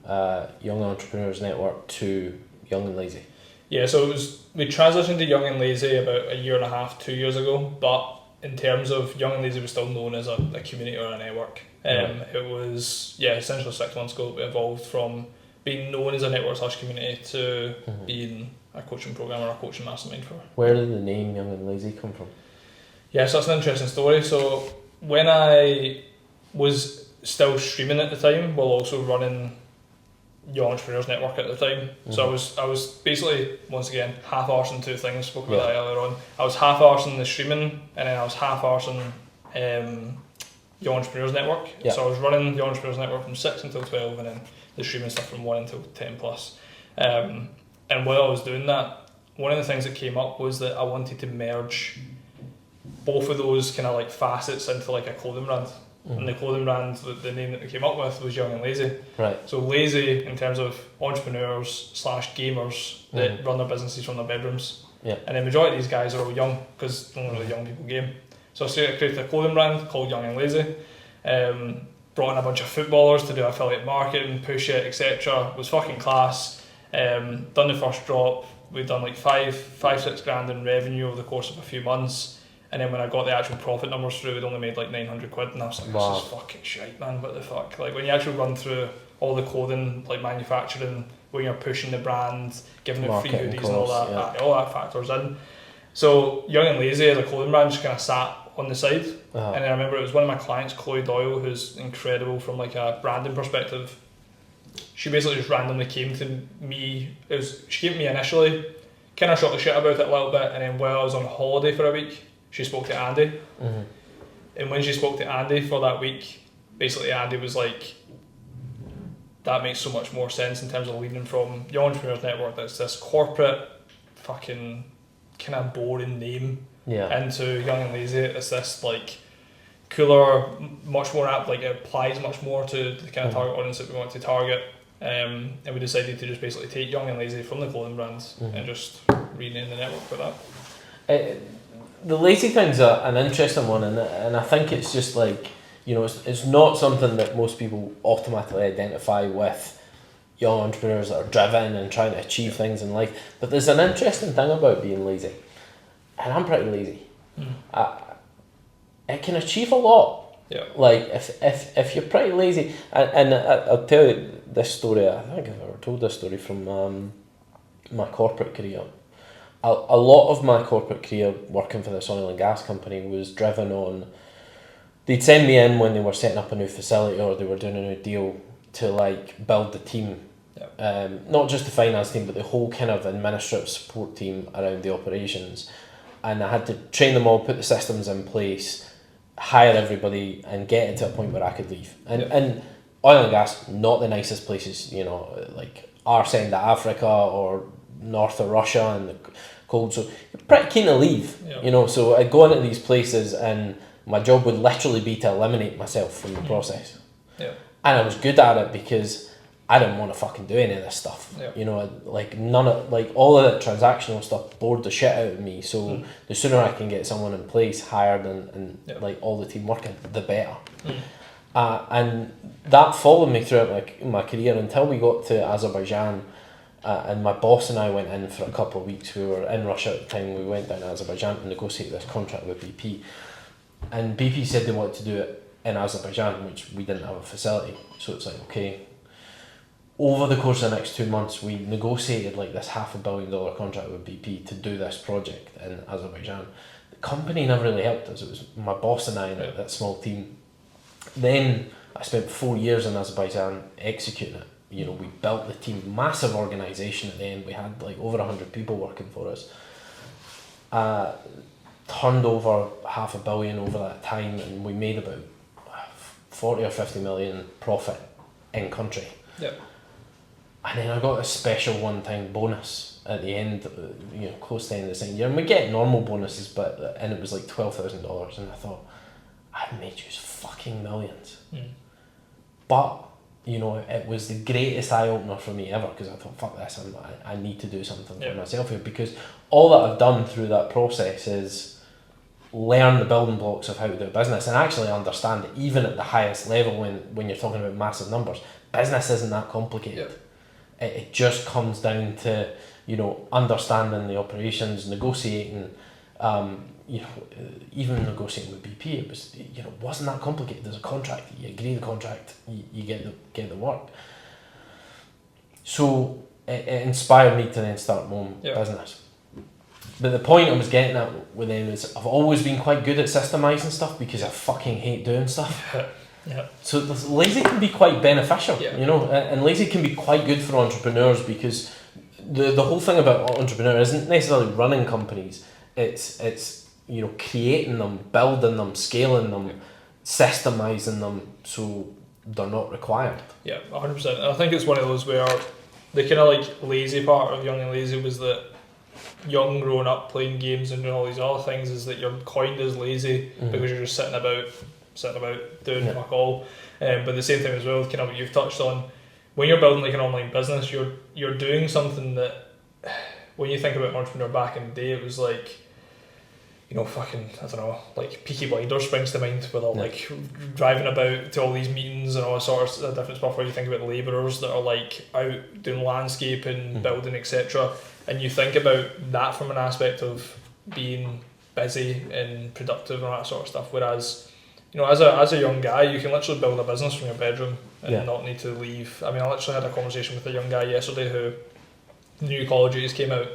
S1: Young Entrepreneurs Network to Young and Lazy.
S2: Yeah, so we transitioned to Young and Lazy about a year and a half, 2 years ago, but in terms of Young and Lazy was still known as a community or a network. It was, essentially 6 months ago we evolved from being known as a network / community to being a coaching program or a coaching mastermind for.
S1: Where did the name Young and Lazy come from?
S2: Yeah, so that's an interesting story. So when I was still streaming at the time, while also running Young Entrepreneurs Network at the time, so I was basically, once again, half-arsing two things, spoke about that earlier on. I was half-arsing the streaming, and then I was half-arsing Young Entrepreneurs Network. So I was running Young Entrepreneurs Network from 6 until 12, and then the streaming stuff from 1 until 10 plus. And while I was doing that, one of the things that came up was that I wanted to merge both of those kind of like facets into like a clothing brand. And the clothing brand, the name that we came up with was Young and Lazy.
S1: Right.
S2: So Lazy in terms of entrepreneurs / gamers that run their businesses from their bedrooms.
S1: Yeah.
S2: And the majority of these guys are all young because only the young people game. So I created a clothing brand called Young and Lazy. Brought in a bunch of footballers to do affiliate marketing, push it, etc. It was fucking class. Done the first drop. We'd done like 6 grand in revenue over the course of a few months. And then when I got the actual profit numbers through, we'd only made like 900 quid, and I was like, this is fucking shite, man, what the fuck? Like when you actually run through all the clothing, like manufacturing, when you're pushing the brand, giving it free hoodies and all that, all that factors in. So Young and Lazy as a clothing brand just kind of sat on the side. And then I remember it was one of my clients, Chloe Doyle, who's incredible from like a branding perspective. She basically just randomly came to me. She came to me initially, kind of shot the shit about it a little bit, and then while I was on holiday for a week, she spoke to Andy. And when she spoke to Andy for that week, basically Andy was like, that makes so much more sense in terms of leading from Young Entrepreneurs Network, that's this corporate fucking kind of boring name, into Young and Lazy. It's this like cooler, much more apt, like it applies much more to the kind of target audience that we want to target. And we decided to just basically take Young and Lazy from the clothing brands and just rename the network for that.
S1: The lazy thing's an interesting one, and I think it's just like, you know, it's not something that most people automatically identify with young entrepreneurs that are driven and trying to achieve things in life. But there's an interesting thing about being lazy, and I'm pretty lazy. It can achieve a lot.
S2: Yeah. Like
S1: if you're pretty lazy, and I'll tell you this story. I think I've ever told this story from my corporate career. A lot of my corporate career working for this oil and gas company was driven on, they'd send me in when they were setting up a new facility or they were doing a new deal to like build the team. Not just the finance team, but the whole kind of administrative support team around the operations. And I had to train them all, put the systems in place, hire everybody and get it to a point where I could leave. And oil and gas, not the nicest places, you know, like arse end of Africa or north of Russia and the cold, so you're pretty keen to leave, you know. So I'd go into these places and my job would literally be to eliminate myself from the process. And I was good at it because I didn't want to fucking do any of this stuff. You know, like none of, like all of that transactional stuff bored the shit out of me. So the sooner I can get someone in place, hired and like all the team working, the better. And that followed me throughout my career until we got to Azerbaijan. And my boss and I went in for a couple of weeks. We were in Russia at the time. We went down to Azerbaijan to negotiate this contract with BP. And BP said they wanted to do it in Azerbaijan, which we didn't have a facility. So it's like, okay. Over the course of the next 2 months, we negotiated like this $500 million contract with BP to do this project in Azerbaijan. The company never really helped us. It was my boss and I and that small team. Then I spent 4 years in Azerbaijan executing it. You know, we built the team, massive organisation at the end. We had like over 100 people working for us. Turned over $500 million over that time, and we made about 40 or 50 million profit in country. And then I got a special one-time bonus at the end, you know, close to the end of the second year. And we get normal bonuses, and it was like $12,000. And I thought, I've made you fucking millions. But you know, it was the greatest eye-opener for me ever, because I thought, fuck this, I need to do something for myself here, because all that I've done through that process is learn the building blocks of how to do business and actually understand it, even at the highest level when you're talking about massive numbers. Business isn't that complicated. It just comes down to, you know, understanding the operations, negotiating, you know, even negotiating with BP, it was, you know, wasn't that complicated. There's a contract, you agree the contract, you get the work. So it inspired me to then start my own business. But the point I was getting at with them is I've always been quite good at systemising stuff because I fucking hate doing stuff. So lazy can be quite beneficial, you know, and lazy can be quite good for entrepreneurs because the whole thing about entrepreneur isn't necessarily running companies. It's you know, creating them, building them, scaling them, systemising them so they're not required.
S2: Yeah, 100%. And I think it's one of those where the kind of like lazy part of Young and Lazy was that young growing up playing games and doing all these other things is that you're coined as lazy because you're just sitting about doing fuck all. But at the same time as well, kind of what you've touched on, when you're building like an online business, you're doing something that, when you think about an entrepreneur back in the day, it was like, you know, fucking, I don't know, like Peaky Blinders springs to mind, where they're like driving about to all these meetings and all sorts of different stuff, where you think about labourers that are like out doing landscaping, building, etc. And you think about that from an aspect of being busy and productive and all that sort of stuff, whereas, you know, as a young guy, you can literally build a business from your bedroom and not need to leave. I mean, I literally had a conversation with a young guy yesterday who new Call of Duties came out,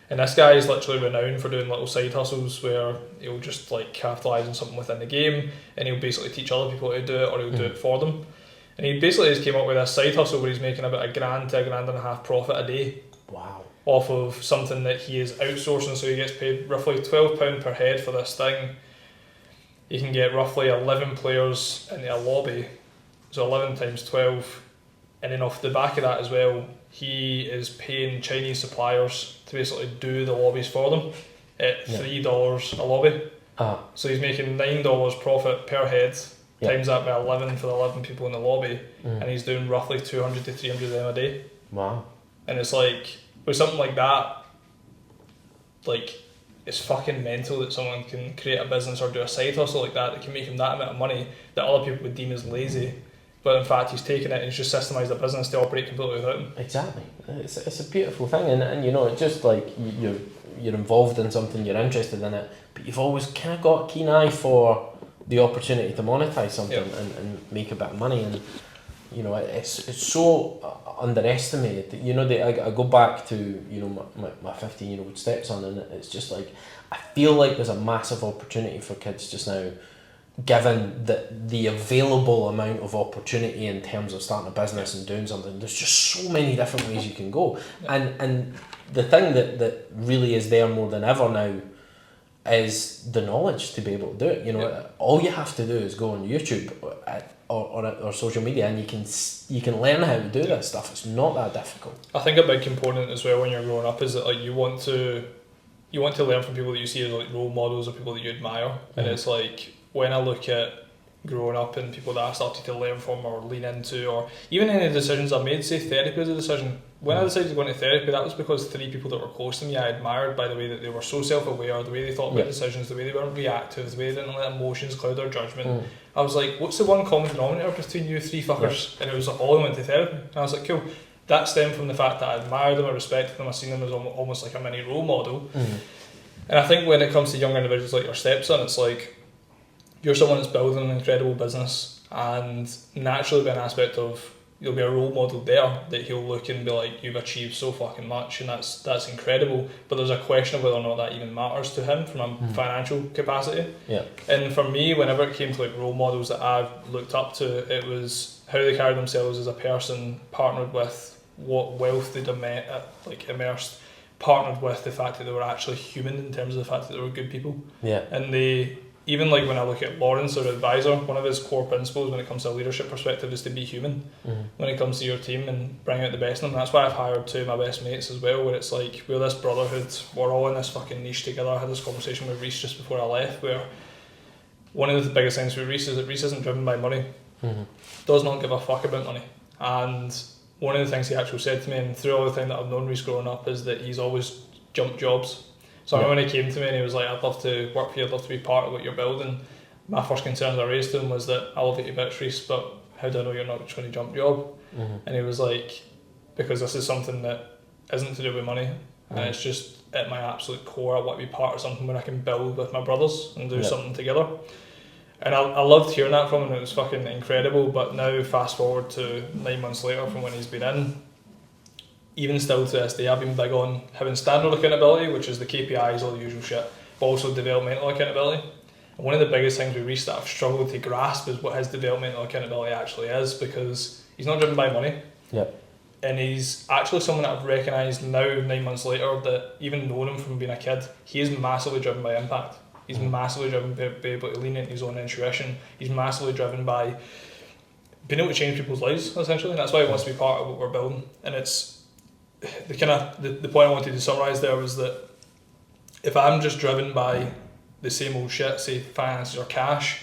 S2: and this guy is literally renowned for doing little side hustles where he'll just like capitalise on something within the game and he'll basically teach other people how to do it, or he'll do it for them. And he basically just came up with a side hustle where he's making about $1,000 to $1,500 profit a day.
S1: Wow.
S2: Off of something that he is outsourcing, so he gets paid roughly £12 per head for this thing. You can get roughly 11 players into a lobby, so 11 times 12, and then off the back of that as well, he is paying Chinese suppliers to basically do the lobbies for them at $3 a lobby. So he's making $9 profit per head, times that by 11 for the 11 people in the lobby, and he's doing roughly 200 to 300 of them a day.
S1: Wow.
S2: And it's like, with something like that, like, it's fucking mental that someone can create a business or do a side hustle like that can make him that amount of money that other people would deem as lazy. But in fact, he's taken it and he's just systemised a business to operate completely without him.
S1: Exactly. It's a beautiful thing, and you know, it's just like you're involved in something, you're interested in it, but you've always kind of got a keen eye for the opportunity to monetize something and make a bit of money. And you know, it's so underestimated that, you know, I go back to, you know, my 15-year-old stepson, and it's just like, I feel like there's a massive opportunity for kids just now, given the available amount of opportunity in terms of starting a business and doing something. There's just so many different ways you can go, and the thing that really is there more than ever now is the knowledge to be able to do it. You know, all you have to do is go on YouTube or social media, and you can learn how to do this stuff. It's not that difficult.
S2: I think a big component as well when you're growing up is that like you want to learn from people that you see as like role models or people that you admire, and it's like, when I look at growing up and people that I started to learn from or lean into, or even any decisions I made, say therapy was a decision. When I decided to go into therapy, that was because 3 people that were close to me I admired by the way that they were so self-aware, the way they thought about decisions, the way they weren't reactive, the way they didn't let emotions cloud their judgment. I was like, what's the one common denominator between you 3 fuckers? And it was like, all of them went to therapy. And I was like, cool. That stemmed from the fact that I admired them, I respected them, I seen them as almost like a mini role model. And I think when it comes to young individuals like your stepson, it's like, you're someone that's building an incredible business, and naturally by an aspect of you'll be a role model there that he'll look and be like, you've achieved so fucking much, and that's incredible. But there's a question of whether or not that even matters to him from a financial capacity. And for me, whenever it came to like role models that I've looked up to, it was how they carried themselves as a person, partnered with what wealth they'd immersed, partnered with the fact that they were actually human in terms of the fact that they were good people. And they, even like when I look at Lawrence, our advisor, one of his core principles when it comes to a leadership perspective is to be human when it comes to your team and bring out the best in them. That's why I've hired 2 of my best mates as well, where it's like, we're this brotherhood, we're all in this fucking niche together. I had this conversation with Reece just before I left, where one of the biggest things with Reece is that Reece isn't driven by money, does not give a fuck about money. And one of the things he actually said to me, and through all the time that I've known Reece growing up, is that he's always jumped jobs. So I remember when he came to me and he was like, I'd love to work for you, I'd love to be part of what you're building. My first concern I raised to him was that I love you bits, Reece, but how do I know you're not just going to jump job? And he was like, because this is something that isn't to do with money, and it's just at my absolute core, I want to be part of something where I can build with my brothers and do something together. And I loved hearing that from him, it was fucking incredible. But now fast forward to 9 months later from when he's been in, even still to this day, I've been big on having standard accountability, which is the KPIs, all the usual shit, but also developmental accountability. And one of the biggest things with Reece that I've struggled to grasp is what his developmental accountability actually is, because he's not driven by money. And he's actually someone that I've recognised now, 9 months later, that even knowing him from being a kid, he is massively driven by impact. He's massively driven by being able to lean into his own intuition. He's massively driven by being able to change people's lives, essentially. And that's why he wants to be part of what we're building. And it's the point I wanted to summarise there was that if I'm just driven by the same old shit, say finances or cash,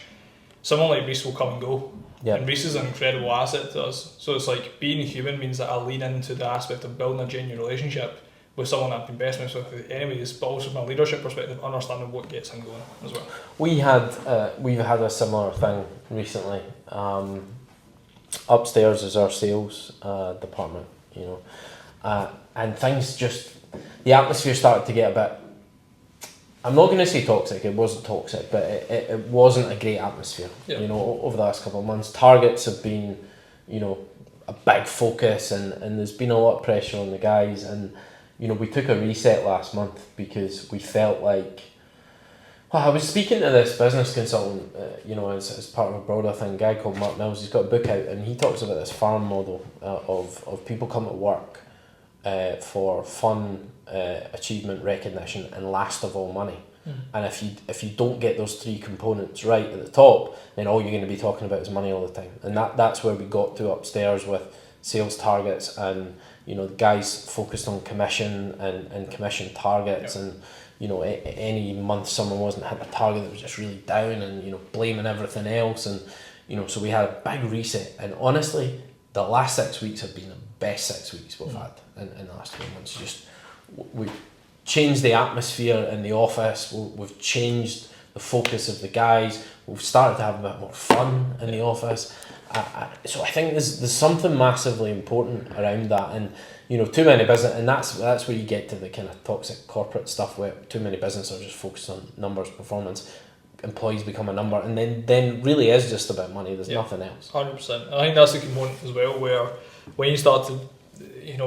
S2: someone like Reece will come and go. And Reece is an incredible asset to us. So it's like being human means that I lean into the aspect of building a genuine relationship with someone I've been best mates with anyways, but also from a leadership perspective, understanding what gets him going as well.
S1: We've had a similar thing recently. Upstairs is our sales department, and things just, the atmosphere started to get a bit, I'm not going to say toxic, it wasn't toxic, but it wasn't a great atmosphere. Over the last couple of months, targets have been, a big focus, and there's been a lot of pressure on the guys, and we took a reset last month because we felt like, I was speaking to this business consultant, as part of a broader thing, a guy called Mark Mills. He's got a book out and he talks about this farm model of people come to work for fun, achievement, recognition, and last of all, money. And if you don't get those three components right at the top, then all you're going to be talking about is money all the time. And that's where we got to upstairs with sales targets, and the guys focused on commission and commission targets, and any month someone wasn't hitting a target, that was just really down, and blaming everything else, and so we had a big reset. And honestly, the last 6 weeks have been the best 6 weeks we've had in the last 3 months. Just we've changed the atmosphere in the office, we've changed the focus of the guys, we've started to have a bit more fun in the office. So I think there's something massively important around that, and too many business, and that's where you get to the kind of toxic corporate stuff where too many businesses are just focused on numbers, performance, employees become a number, and then really is just about money. There's nothing else.
S2: 100%. I think that's the component as well, where when you start to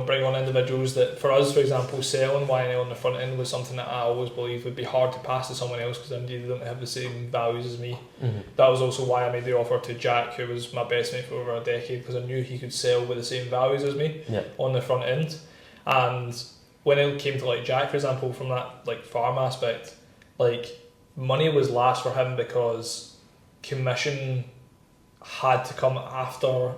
S2: bring on individuals that, for us, for example, selling Y&L on the front end was something that I always believed would be hard to pass to someone else because indeed they don't have the same values as me. That was also why I made the offer to Jack, who was my best mate for over a decade, because I knew he could sell with the same values as me on the front end. And when it came to Jack, for example, from that farm aspect, money was last for him because commission had to come after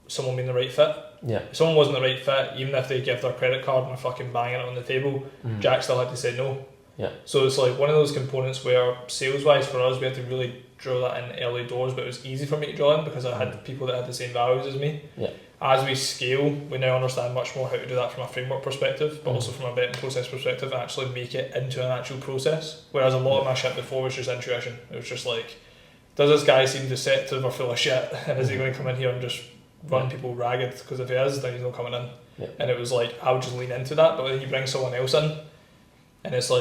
S2: someone being the right fit. If someone wasn't the right fit, even if they give their credit card and are fucking banging it on the table, Jack still had to say no. So it's one of those components where sales wise for us, we had to really draw that in early doors, but it was easy for me to draw in because I had people that had the same values as me. As we scale, we now understand much more how to do that from a framework perspective, but also from a betting process perspective, and actually make it into an actual process. Whereas a lot of my shit before was just intuition. It was just does this guy seem deceptive or full of shit, and is he going to come in here and just run people ragged? Because if he is, then he's not coming in. And it was I would just lean into that, but then you bring someone else in, and it's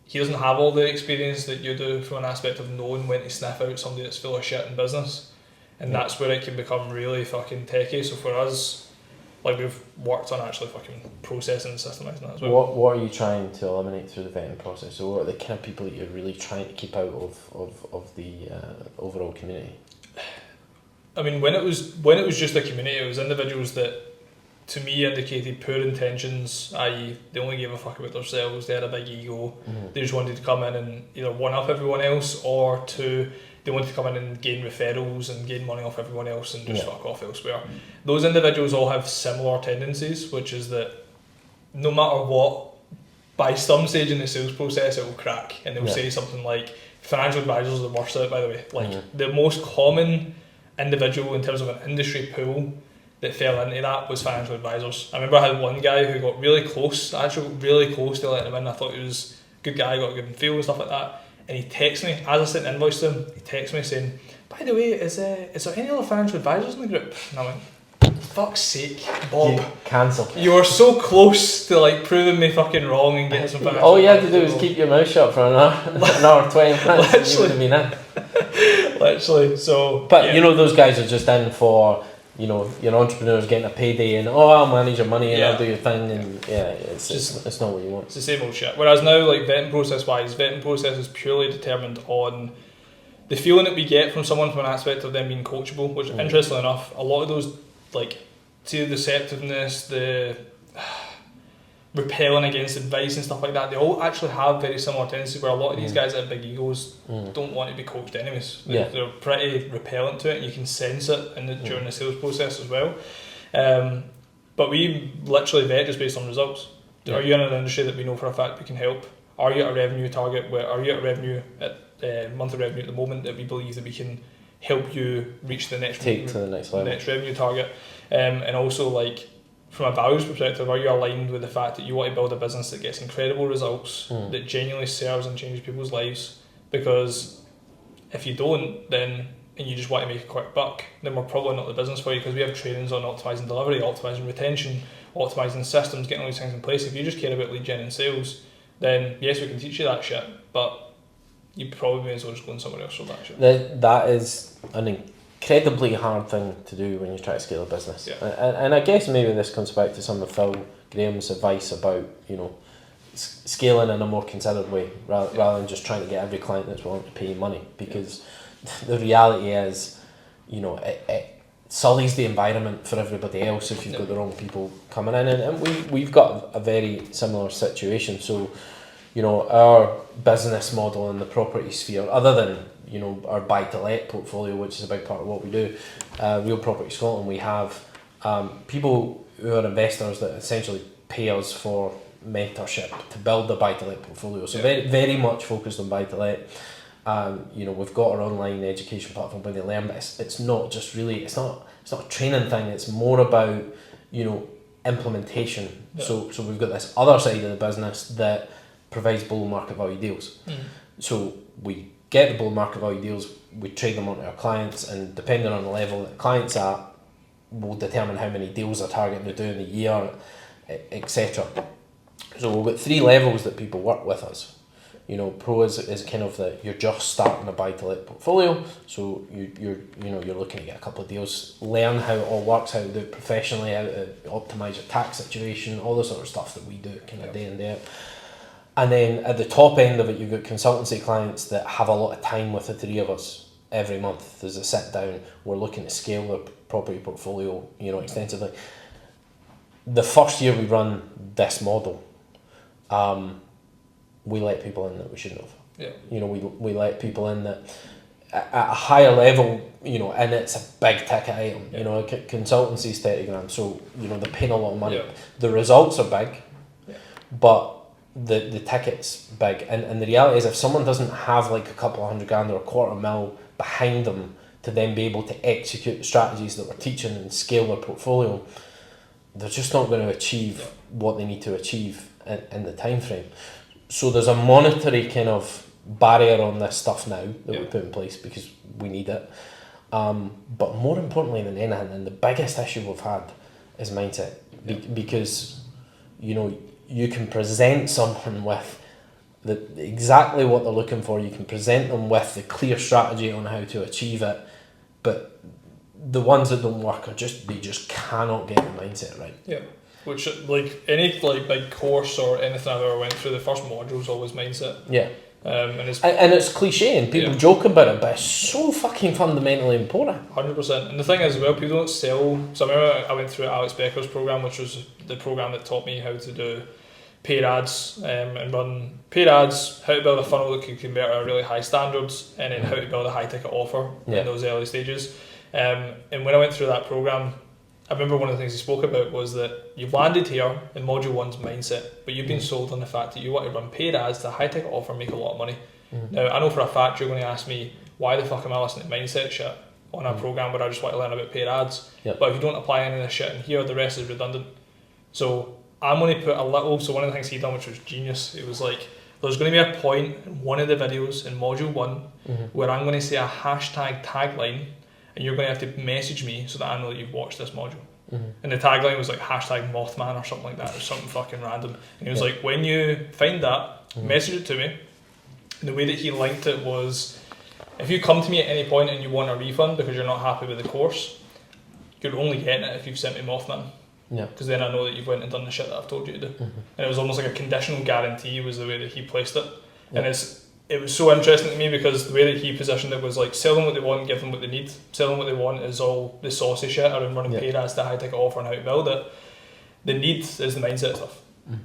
S2: he doesn't have all the experience that you do from an aspect of knowing when to sniff out somebody that's full of shit in business, and that's where it can become really fucking techie. So for us, we've worked on actually fucking processing and systemizing that as well.
S1: What are you trying to eliminate through the vetting process? So what are the kind of people that you're really trying to keep out of the overall community?
S2: I mean, when it was just a community, it was individuals that, to me, indicated poor intentions, i.e. they only gave a fuck about themselves, they had a big ego, they just wanted to come in and either one-up everyone else, or two, they wanted to come in and gain referrals and gain money off everyone else and just fuck off elsewhere. Those individuals all have similar tendencies, which is that no matter what, by some stage in the sales process it will crack, and they'll say something like, financial advisors are the worst at it, by the way. The most common individual in terms of an industry pool that fell into that was financial advisors. I remember I had one guy who got really close to letting him in. I thought he was good guy, got a good feel and stuff like that. And he texts me, as I sent the invoice to him, he texts me saying, by the way, is there any other financial advisors in the group? And I went, fuck's sake, Bob.
S1: Cancel.
S2: You were so close to like proving me fucking wrong and getting some financial
S1: All you had to do was keep your mouth shut for another 20 minutes.
S2: Literally.
S1: And you would have been in.
S2: Literally, so...
S1: But, you know, those guys are just in for, you know, your entrepreneur's getting a payday and, I'll manage your money and I'll do your thing, and it's not what you want.
S2: It's the same old shit. Whereas now, like, vetting process is purely determined on the feeling that we get from someone from an aspect of them being coachable, which, interestingly enough, a lot of those, like, see the deceptiveness, the repelling against advice and stuff like that, they all actually have very similar tendencies, where a lot of these guys that have big egos don't want to be coached anyways. They're pretty repellent to it, and you can sense it during the sales process as well. But we literally vet just based on results. Are you in an industry that we know for a fact we can help? Are you at a revenue target? Are you at a revenue at monthly revenue at the moment that we believe that we can help you reach the next
S1: to the next level,
S2: next revenue target? And also, like, from a values perspective, are you aligned with the fact that you want to build a business that gets incredible results, that genuinely serves and changes people's lives? Because if you don't, then, and you just want to make a quick buck, then we're probably not the business for you, because we have trainings on optimising delivery, optimising retention, optimising systems, getting all these things in place. If you just care about lead gen and sales, then yes, we can teach you that shit, but you probably may as well just go in somewhere else for that shit.
S1: That is an incredibly hard thing to do when you try to scale a business. And I guess maybe this comes back to some of Phil Graham's advice about, you know, scaling in a more considered way rather than just trying to get every client that's willing to pay you money, because the reality is, you know, it sullies the environment for everybody else if you've got the wrong people coming in, and we've got a very similar situation. So, you know, our business model in the property sphere, other than, you know, our buy-to-let portfolio, which is a big part of what we do, Real Property Scotland, we have people who are investors that essentially pay us for mentorship to build the buy-to-let portfolio. So very, very much focused on buy-to-let. You know, we've got our online education platform where they learn, but it's not just really, it's not a training thing. It's more about, you know, implementation. So we've got this other side of the business that provides below market value deals. So we get the below market value deals, we trade them onto our clients, and depending on the level that the client's at, we'll determine how many deals are targeting to do in a year, etc. So we've got 3 levels that people work with us. You know, pro is kind of the, you're just starting a buy-to-let portfolio, so you're looking to get a couple of deals, learn how it all works, how to do it professionally, how to optimise your tax situation, all the sort of stuff that we do kind of day in, day out. And then at the top end of it, you've got consultancy clients that have a lot of time with the 3 of us every month. There's a sit down, we're looking to scale their property portfolio, you know, extensively. The first year we run this model, we let people in that we shouldn't have. You know, we let people in that at a higher level, you know, and it's a big ticket item. You know, consultancy's 30 grand, so, you know, they're paying a lot of money. The results are big, but the ticket's big. And the reality is, if someone doesn't have like a couple of $100 grand or $250,000 behind them to then be able to execute the strategies that we're teaching and scale their portfolio, they're just not going to achieve what they need to achieve in the time frame. So there's a monetary kind of barrier on this stuff now that we put in place because we need it. But more importantly than anything, and the biggest issue we've had, is mindset. Because, you know, you can present someone with exactly what they're looking for, you can present them with the clear strategy on how to achieve it, but the ones that don't work they just cannot get the mindset right.
S2: Which, like, any like big course or anything I've ever went through, the first module is always mindset. And
S1: it's cliche and people joke about it, but it's so fucking fundamentally important.
S2: 100%. And the thing is, well, people don't sell. So I remember I went through Alex Becker's program, which was the program that taught me how to do paid ads and run paid ads, how to build a funnel that could convert at really high standards, and then how to build a high ticket offer in those early stages. And when I went through that program, I remember one of the things he spoke about was that you've landed here in module 1's mindset, but you've been sold on the fact that you want to run paid ads to a high ticket offer and make a lot of money. Now, I know for a fact you're going to ask me, why the fuck am I listening to mindset shit on a program where I just want to learn about paid ads? But if you don't apply any of this shit in here, the rest is redundant. So I'm going to put a little, so one of the things he done, which was genius, it was like, there's going to be a point in one of the videos in module 1 where I'm going to say a hashtag tagline, and you're going to have to message me so that I know that you've watched this module. And the tagline was like hashtag Mothman or something like that, or something fucking random. And he was like, when you find that, message it to me. And the way that he linked it was, if you come to me at any point and you want a refund because you're not happy with the course, you're only getting it if you've sent me Mothman.
S1: Yeah.
S2: Because then I know that you've went and done the shit that I've told you to do. And it was almost like a conditional guarantee was the way that he placed it. Yeah. And it was so interesting to me because the way that he positioned it was like, sell them what they want, give them what they need. Sell them what they want is all the saucy shit around running paid ads, the high ticket offer and how to build it. The need is the mindset stuff.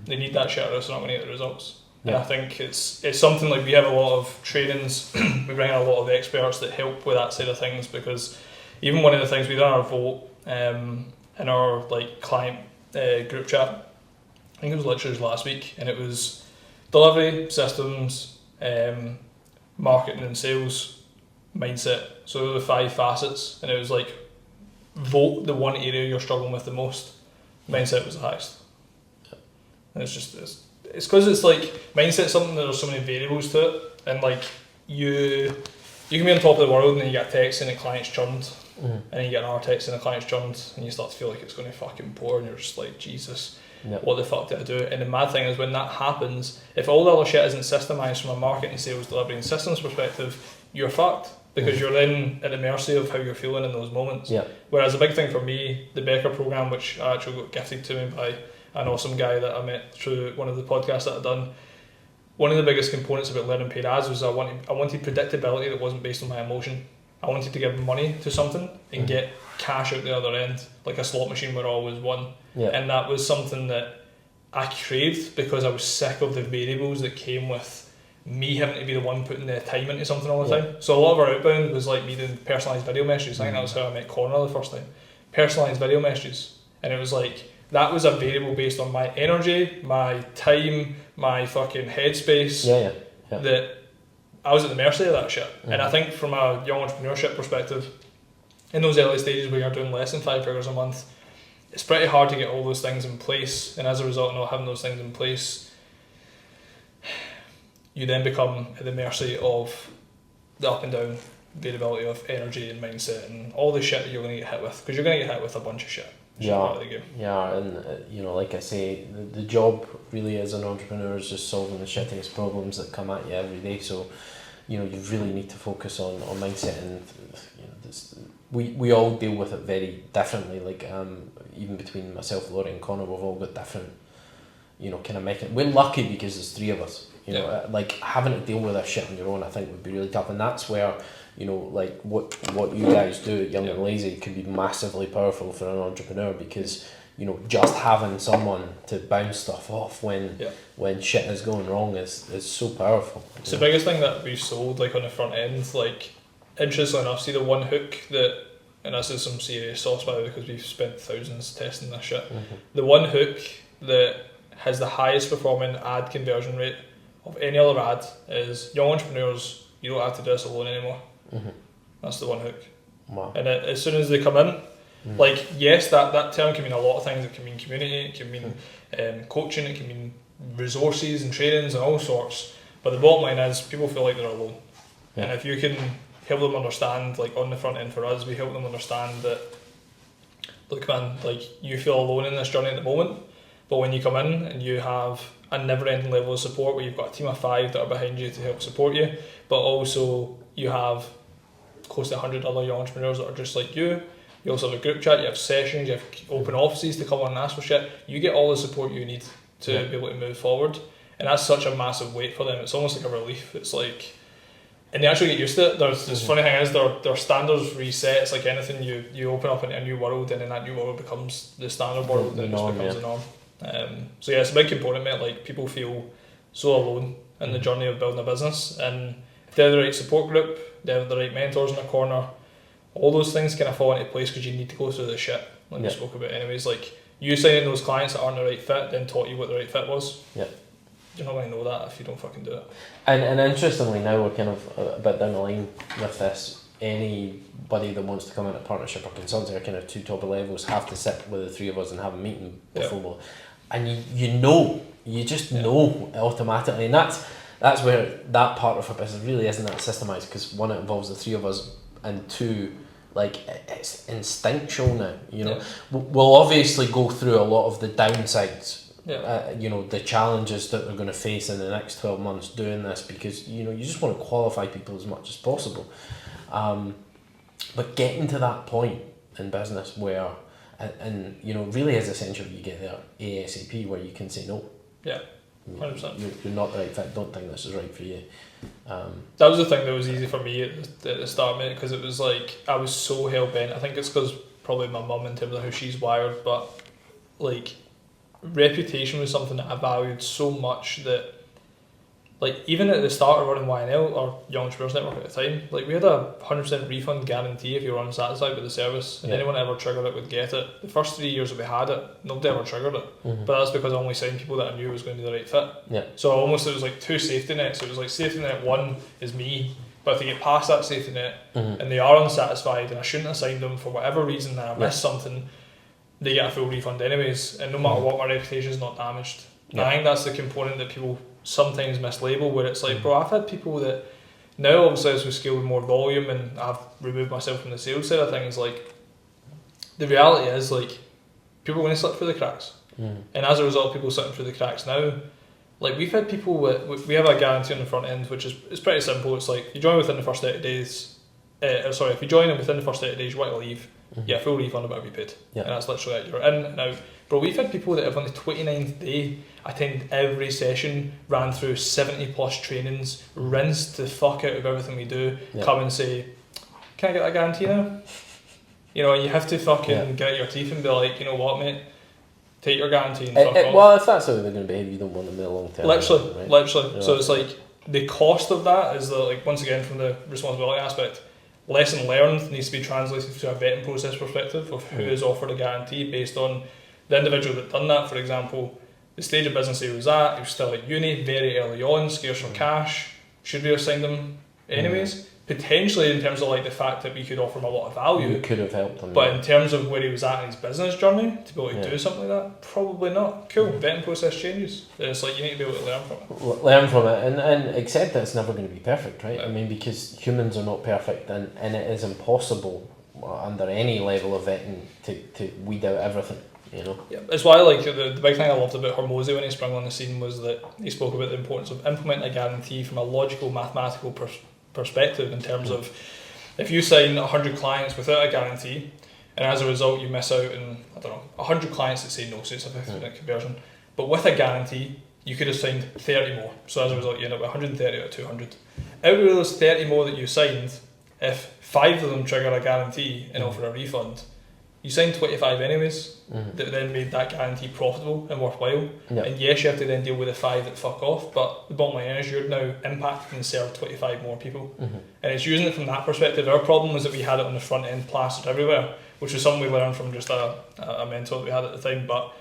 S2: They need that shit or else they're not going to get the results. And I think it's something like we have a lot of trainings, we bring in a lot of experts that help with that side of things, because even one of the things we done our vote in our like client group chat, I think it was literally last week, and it was delivery, systems, marketing and sales, mindset. So there were the 5 facets, and it was like, vote the one area you're struggling with the most. Mindset was the highest. And it's because it's like, mindset's something that there's so many variables to it, and like you can be on top of the world and then you get a text and the client's churned, and then you get another text and the client's churned, and you start to feel like it's going to fucking pour, and you're just like, Jesus, what the fuck did I do? And the mad thing is, when that happens, if all the other shit isn't systemised from a marketing, sales, delivery and systems perspective, you're fucked, because you're then at the mercy of how you're feeling in those moments. Whereas a big thing for me, the Becker program, which I actually got gifted to me by an awesome guy that I met through one of the podcasts that I'd done, one of the biggest components about learning paid ads was I wanted predictability that wasn't based on my emotion. I wanted to give money to something and get cash out the other end, like a slot machine where I always won. And that was something that I craved because I was sick of the variables that came with me having to be the one putting the time into something all the time. So a lot of our outbound was like me doing personalised video messages. I think that was how I met Connor the first time. Personalised video messages. And it was like, that was a variable based on my energy, my time, my fucking headspace, that I was at the mercy of that shit. And I think from a young entrepreneurship perspective, in those early stages where you're doing less than 5 figures a month, it's pretty hard to get all those things in place. And as a result of not having those things in place, you then become at the mercy of the up and down variability of energy and mindset and all the shit that you're going to get hit with, because you're going to get hit with a bunch of shit.
S1: And you know, like I say, the job really as an entrepreneur is just solving the shittiest problems that come at you every day. So, you know, you really need to focus on mindset, and you know, we all deal with it very differently. Like even between myself, Laurie, and Connor, we've all got different, you know, kind of mechanisms. We're lucky because there's 3 of us. You know, like having to deal with that shit on your own, I think would be really tough, and that's where, you know, like what you guys do at Young and Lazy can be massively powerful for an entrepreneur, because, you know, just having someone to bounce stuff off when shit is going wrong is so powerful.
S2: It's the biggest thing that we've sold, like on the front end. Like, interestingly enough, see the one hook that, and this is some serious sauce by the way, because we've spent thousands testing this shit. The one hook that has the highest performing ad conversion rate of any other ad is, young entrepreneurs, you don't have to do this alone anymore. That's the one hook.
S1: Wow.
S2: And as soon as they come in, like, yes, that term can mean a lot of things. It can mean community, it can mean coaching, it can mean resources and trainings and all sorts, but the bottom line is people feel like they're alone. And if you can help them understand, like on the front end for us, we help them understand that, look man, like, you feel alone in this journey at the moment, but when you come in and you have a never-ending level of support where you've got a team of 5 that are behind you to help support you, but also you have close to 100 other young entrepreneurs that are just like you. You also have a group chat, you have sessions, you have open offices to come on and ask for shit. You get all the support you need to be able to move forward, and that's such a massive weight for them. It's almost like a relief. It's like, and they actually get used to it. There's this funny thing is their standards reset. It's like anything, you open up into a new world, and then that new world becomes the standard world, and it just becomes the norm. So yeah, it's a big component, mate. Like, people feel so alone in the journey of building a business, and if they have the right support group, they have the right mentors in their corner, all those things kind of fall into place, because you need to go through the shit, like we spoke about anyways. Like, you signing those clients that aren't the right fit, then taught you what the right fit was. You're not going to know that if you don't fucking do it.
S1: And interestingly, now we're kind of a bit down the line with this. Anybody that wants to come into partnership or consultancy, or kind of 2 top levels, have to sit with the 3 of us and have a meeting before. And you You just know automatically, and that's where that part of our business really isn't that systemized, because one, it involves the three of us, and two, like, it's instinctual now. You know, we'll obviously go through a lot of the downsides. You know, the challenges that they're going to face in the next 12 months doing this, because you know, you just want to qualify people as much as possible. But getting to that point in business where, and you know, really is essential you get there ASAP, where you can say no.
S2: Yeah, 100%.
S1: You're not the right fit, don't think this is right for you.
S2: That was the thing that was easy for me at the start, mate, because it was like, I was so hell-bent. I think it's because probably my mum, in terms of how she's wired, but like, reputation was something that I valued so much that, like, even at the start of running YNL, or Young Entrepreneurs Network at the time, like, we had a 100% refund guarantee if you were unsatisfied with the service, and anyone ever triggered it would get it. The first 3 years that we had it, nobody ever triggered it, but that's because I only signed people that I knew was going to be the right fit. So almost, it was like two safety nets. It was like, safety net one is me, but if they get past that safety net and they are unsatisfied and I shouldn't have signed them for whatever reason, and I missed something, they get a full refund anyways, and no matter what, my reputation is not damaged. I think that's the component that people sometimes mislabel, where it's like, bro, I've had people that, now obviously as we scale with more volume and I've removed myself from the sales side of things, like, the reality is, like, people are going to slip through the cracks, and as a result, people slipping through the cracks now, like, we've had people with, we have a guarantee on the front end, which is, it's pretty simple. It's like, you join within the first 30 days, if you join within the first 30 days, you want to leave, full refund of whatever you paid, and that's literally it, you're in. Now, bro, we've had people that have on the 29th day attended every session, ran through 70 plus trainings, rinsed the fuck out of everything we do, come and say, can I get that guarantee now? You know, you have to fucking get your teeth and be like, you know what, mate, take your guarantee and fuck off.
S1: Well, if that's how they're going to behave, you don't want them in the long term.
S2: Literally,
S1: right?
S2: literally.
S1: Yeah.
S2: So it's like, the cost of that is, like, once again, from the responsibility aspect, lesson learned needs to be translated to a vetting process perspective of who is offered a guarantee based on the individual that done that. For example, the stage of business he was at, he was still at uni, very early on, scarce for cash. Should we have signed him anyways? Potentially, in terms of, like, the fact that we could offer him a lot of value.
S1: We could have helped him.
S2: But in terms of where he was at in his business journey, to be able to do something like that, probably not. Cool, vetting process changes. It's like, you need to be able to learn from it.
S1: Learn from it and accept that it's never going to be perfect, right? I mean, because humans are not perfect, and it is impossible under any level of vetting to weed out everything. You know? Yeah,
S2: it's why, like, the big thing I loved about Hormozy when he sprung on the scene was that he spoke about the importance of implementing a guarantee from a logical, mathematical perspective, in terms of, if you sign 100 clients without a guarantee, and as a result you miss out on, I don't know, 100 clients that say no, so it's a 50% conversion, but with a guarantee you could have signed 30 more, so as a result you end up with 130 out of 200. Out of those 30 more that you signed, if 5 of them trigger a guarantee and offer a refund, you signed 25 anyways, that then made that guarantee profitable and worthwhile. And yes, you have to then deal with the 5 that fuck off, but the bottom line is you're now impacted and served 25 more people. And it's using it from that perspective. Our problem was that we had it on the front end plastered everywhere, which was something we learned from just a mentor that we had at the time. But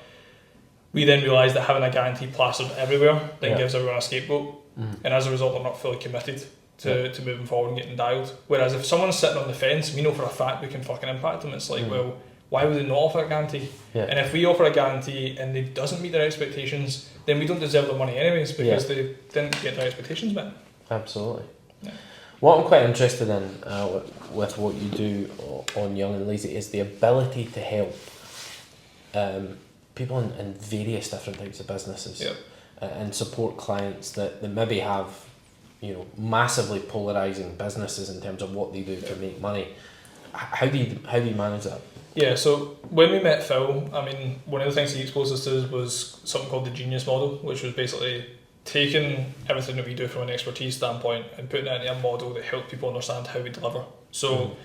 S2: we then realised that having a guarantee plastered everywhere then gives everyone a scapegoat. And as a result, they're not fully committed to moving forward and getting dialed. Whereas if someone's sitting on the fence, we know for a fact we can fucking impact them. It's like, well, why would they not offer a guarantee? And if we offer a guarantee and it doesn't meet their expectations, then we don't deserve the money anyways, because they didn't get their expectations met.
S1: Absolutely. What I'm quite interested in with what you do on Young and Lazy is the ability to help people in various different types of businesses and support clients that maybe have, you know, massively polarizing businesses in terms of what they do to make money. How do you manage that? Yeah,
S2: so when we met Phil, I mean, one of the things he exposed us to was something called the Genius Model, which was basically taking everything that we do from an expertise standpoint and putting it into a model that helps people understand how we deliver. So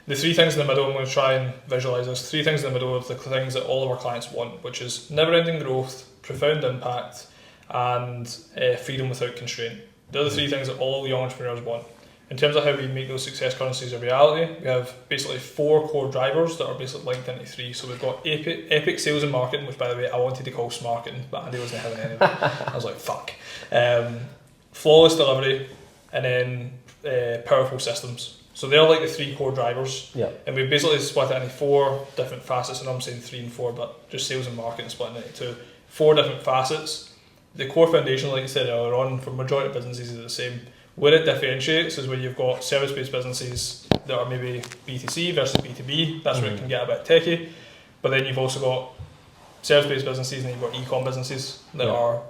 S2: the 3 things in the middle, I'm going to try and visualise this, 3 things in the middle of the things that all of our clients want, which is never-ending growth, profound impact, and freedom without constraint. They're the 3 things that all young entrepreneurs want. In terms of how we make those success currencies a reality, we have basically 4 core drivers that are basically linked into 3. So we've got epic sales and marketing, which, by the way, I wanted to call smarketing, but Andy wasn't having any of it. I was like, fuck. Flawless delivery, and then powerful systems. So they're like the 3 core drivers. And we basically split it into 4 different facets, and I'm saying 3 and 4, but just sales and marketing splitting it into 4 different facets the core foundation, like you said earlier on, for majority of businesses is the same. Where it differentiates is where you've got service-based businesses that are maybe B2C versus B2B. That's where it can get a bit techie. But then you've also got service-based businesses, and you've got e-com businesses that are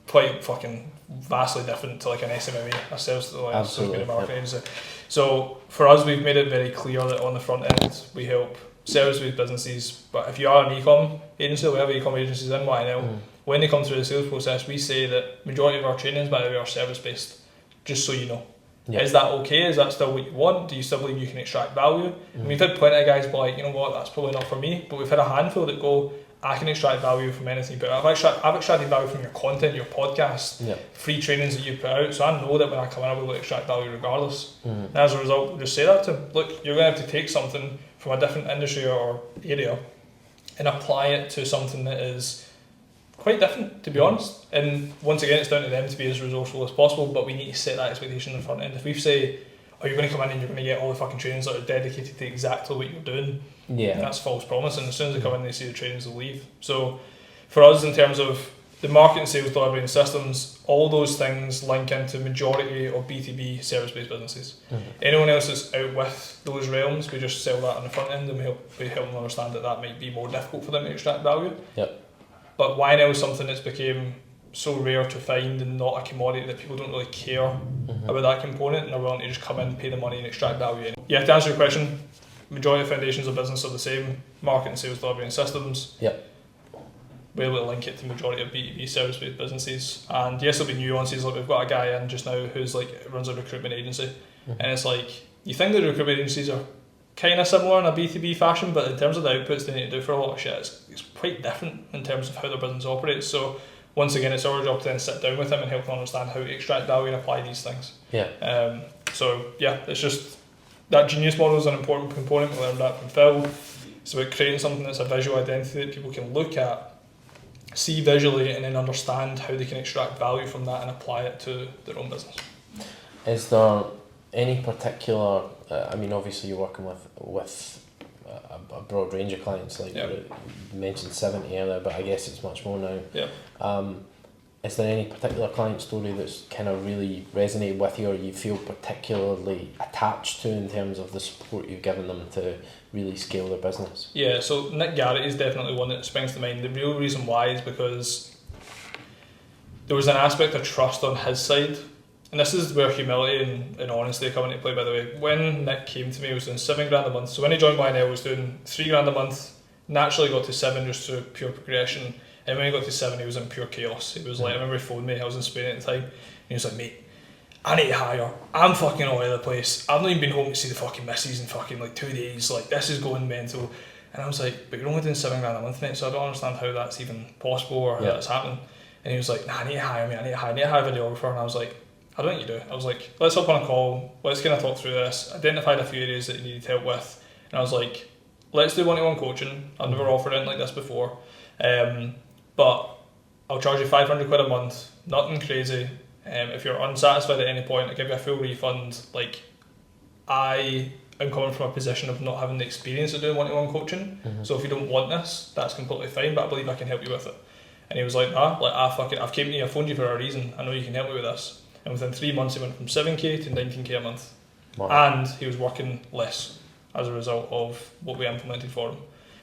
S2: quite fucking vastly different to like an SMME, a sales media marketing agency. So for us, we've made it very clear that on the front end, we help service-based businesses. But if you are an e-com agency, we have e-com agencies in YNL. When they come through the sales process, we say that majority of our trainings, by the way, are service-based. Just so you know. Yeah. Is that okay? Is that still what you want? Do you still believe you can extract value? And we've had plenty of guys be like, you know what, that's probably not for me. But we've had a handful that go, I can extract value from anything. But I've extracted value from your content, your podcast, free trainings that you put out. So I know that when I come in, I'll be able to extract value regardless. And as a result, we'll just say that to them. Look, you're going to have to take something from a different industry or area and apply it to something that is quite different, to be honest. And once again, it's down to them to be as resourceful as possible, but we need to set that expectation in the front end. If we say, oh, you're going to come in and you're going to get all the fucking trainings that are dedicated to exactly what you're doing, that's false promise. And as soon as they come in, they see the trainings, they'll leave. So for us, in terms of the marketing, sales, delivery and systems, all those things link into majority of B2B service-based businesses. Anyone else that's out with those realms, we just sell that on the front end, and we help them understand that might be more difficult for them to extract value. But YNL is something that's became so rare to find and not a commodity that people don't really care about that component, and are willing to just come in, pay the money and extract value. Yeah, to answer your question, majority of foundations of business are the same: marketing, sales, delivery and systems. We're able to link it to majority of B2B service-based businesses. And yes, there'll be nuances. Like we've got a guy in just now who's like runs a recruitment agency, and it's like, you think the recruitment agencies are kind of similar in a B2B fashion, but in terms of the outputs they need to do for a lot of shit, it's quite different in terms of how their business operates. So once again, it's our job to then sit down with them and help them understand how to extract value and apply these things. It's just that genius model is an important component. We learned that from Phil. It's about creating something that's a visual identity that people can look at, see visually, and then understand how they can extract value from that and apply it to their own business.
S1: Is there any particular, I mean, obviously you're working with a broad range of clients, like you mentioned 70 earlier, but I guess it's much more now. Is there any particular client story that's kind of really resonated with you, or you feel particularly attached to in terms of the support you've given them to really scale their business? Yeah,
S2: so Nick Garrett is definitely one that springs to mind. The real reason why is because there was an aspect of trust on his side. And this is where humility and honesty come into play, by the way. When Nick came to me, he was doing $7,000 a month. So when he joined YNL, he was doing $3,000 a month, naturally got to 7 just through pure progression. And when he got to 7, he was in pure chaos. He was like, I remember he phoned me, I was in Spain at the time, and he was like, mate, I need to hire. I'm fucking all over the place. I've not even been home to see the fucking missus in fucking like 2 days. Like, this is going mental. And I was like, but you're only doing $7,000 a month, mate, so I don't understand how that's even possible or how that's happening. And he was like, nah, I need to hire me, I need to hire a videographer. And I was like, I don't think you do. I was like, let's hop on a call, let's kind of talk through this. Identified a few areas that you needed help with, and I was like, let's do one-to-one coaching. I've never offered anything like this before, but I'll charge you £500 a month, nothing crazy. If you're unsatisfied at any point, I'll give you a full refund. Like, I am coming from a position of not having the experience of doing one-to-one coaching, so if you don't want this, that's completely fine, but I believe I can help you with it. And he was like, nah, like, I've came to you, I phoned you for a reason, I know you can help me with this. And within 3 months, he went from 7k to 19k a month. Wow. And he was working less as a result of what we implemented for him.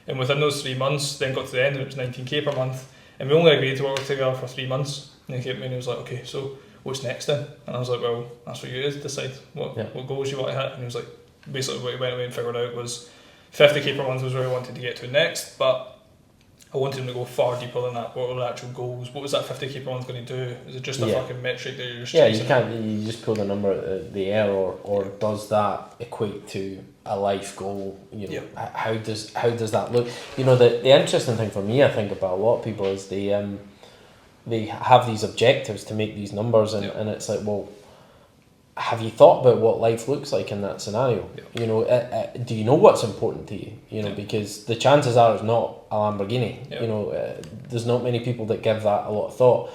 S2: And within those 3 months, then got to the end and it was 19k per month. And we only agreed to work together for 3 months. And he came to me and he was like, okay, so what's next then? And I was like, well, that's for you to decide what goals you want to hit. And he was like, basically what he went away and figured out was 50k per month was where he wanted to get to next, but I wanted him to go far deeper than that. What were the actual goals? What was that 50k per month going to do? Is it just a fucking metric that you're just chasing?
S1: You just pull the number at the air, or does that equate to a life goal? You know, how does that look? You know, the interesting thing for me, I think, about a lot of people is they have these objectives to make these numbers, and it's like, well, have you thought about what life looks like in that scenario? You know, do you know what's important to you? You know, because the chances are it's not a Lamborghini. You know, there's not many people that give that a lot of thought.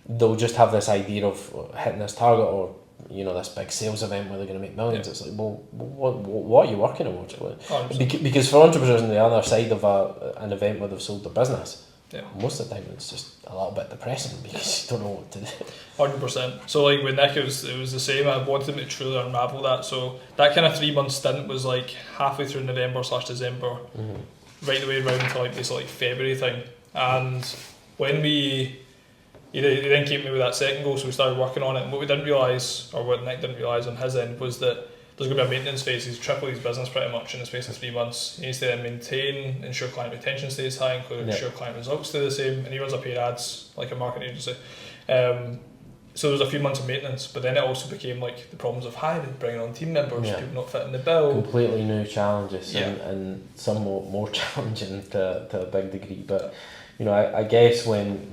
S1: They'll just have this idea of hitting this target, or, you know, this big sales event where they're going to make millions. It's like, well, what are you working towards? Because for entrepreneurs on the other side of an event where they've sold their business,
S2: Yeah.
S1: Most of the time it's just a little bit depressing because you don't know what to do.
S2: 100%. So like with Nick, it was the same. I wanted him to truly unravel that. So that kind of 3-month stint was like halfway through November/December, right the way around to like basically February time. And when he then came to me with that second goal, so we started working on it. And what we didn't realise, or what Nick didn't realise on his end, was that there's going to be a maintenance phase. He's tripled his business pretty much in the space of 3 months. He needs to then maintain, ensure client retention stays high, ensure client results stay the same, and he runs a paid ads like a marketing agency. So there was a few months of maintenance, but then it also became like the problems of hiring, bringing on team members, people not fitting the bill.
S1: Completely new challenges and somewhat more challenging to a big degree. But you know, I guess when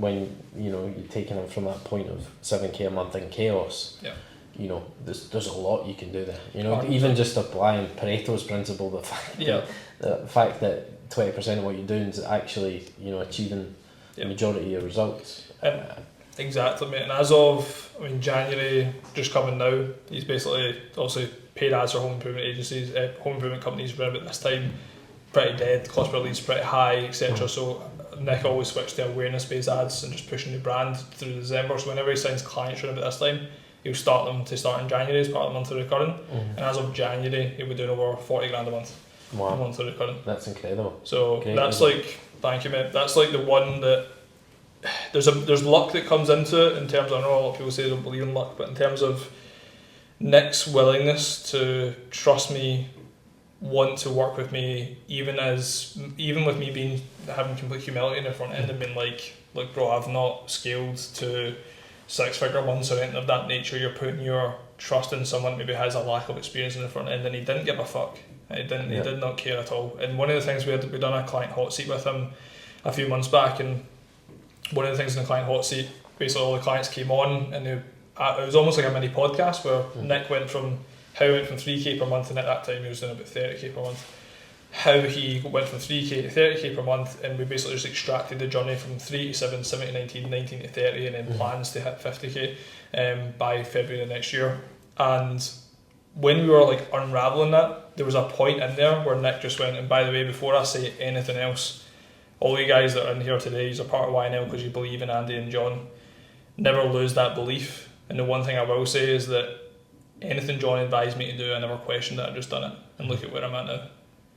S1: you know you're taking them from that point of 7k a month in chaos. You know, there's a lot you can do there. You know, 100%. Even just applying Pareto's principle, the fact that 20% of what you're doing is actually, you know, achieving the majority of your results.
S2: Exactly, mate. And as of, January, just coming now, he's basically also paid ads for home improvement agencies, home improvement companies around about this time, pretty dead, cost per lead's pretty high, etc. So Nick always switched to awareness-based ads and just pushing the brand through December. So whenever he signs clients around about this time, he'll start them to start in January as part of the monthly recurring, and as of January he'll be doing over 40 grand a month.
S1: Wow.
S2: Monthly recurring.
S1: That's incredible.
S2: So that's like, thank you mate, that's like the one that there's luck that comes into it in terms of, I know a lot of people say they don't believe in luck, but in terms of Nick's willingness to trust me, want to work with me, even with me having complete humility in the front end and being like bro, I've not scaled to 6-figure months or anything of that nature. You're putting your trust in someone who maybe has a lack of experience in the front end, and he didn't give a fuck. He did not care at all. And one of the things we done a client hot seat with him a few months back, and one of the things in the client hot seat, basically all the clients came on, and it was almost like a mini podcast where Nick went from how he went from 3k per month, and at that time he was doing about 30k per month. How he went from 3k to 30k per month, and we basically just extracted the journey from 3 to 7, 7 to 19, 19 to 30, and then plans to hit 50k by February of next year. And when we were like unraveling that, there was a point in there where Nick just went, and by the way, before I say anything else, all you guys that are in here today, you're part of YNL because you believe in Andy and John. Never lose that belief. And the one thing I will say is that anything John advised me to do, I never questioned it, I just done it, and look at where I'm at now.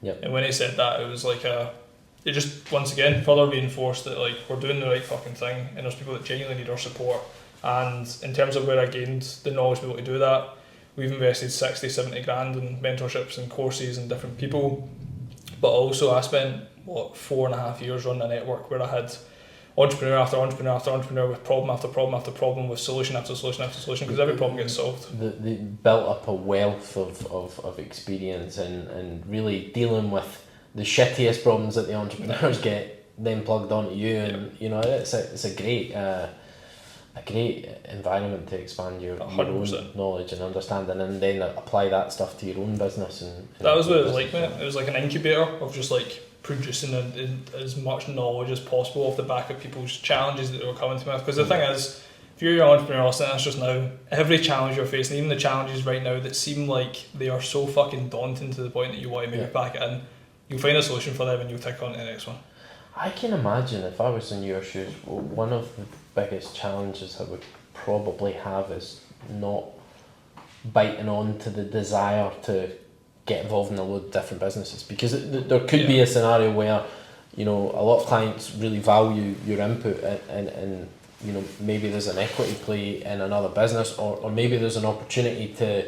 S1: Yep.
S2: And when he said that, it was like it just once again further reinforced that like we're doing the right fucking thing, and there's people that genuinely need our support. And in terms of where I gained the knowledge to be able to do that, we've invested 60, 70 grand in mentorships and courses and different people. But also I spent 4.5 years running a network where I had entrepreneur after entrepreneur after entrepreneur with problem after problem after problem, with solution after solution after solution, because every problem gets solved.
S1: They built up a wealth of experience and really dealing with the shittiest problems that the entrepreneurs get, then plugged onto you, and you know it's a great environment to expand your own knowledge and understanding, and then apply that stuff to your own business. And
S2: that was what it was like, mate. It was like an incubator of just like producing as much knowledge as possible off the back of people's challenges that they were coming to me with. Because the thing is, if you're an entrepreneur listening to this just now, every challenge you're facing, even the challenges right now that seem like they are so fucking daunting to the point that you want to maybe back it in, you'll find a solution for them and you'll tick on to the next one.
S1: I can imagine if I was in your shoes, one of the biggest challenges I would probably have is not biting on to the desire to get involved in a load of different businesses, because there could be a scenario where, you know, a lot of clients really value your input, and you know, maybe there's an equity play in another business, or maybe there's an opportunity to,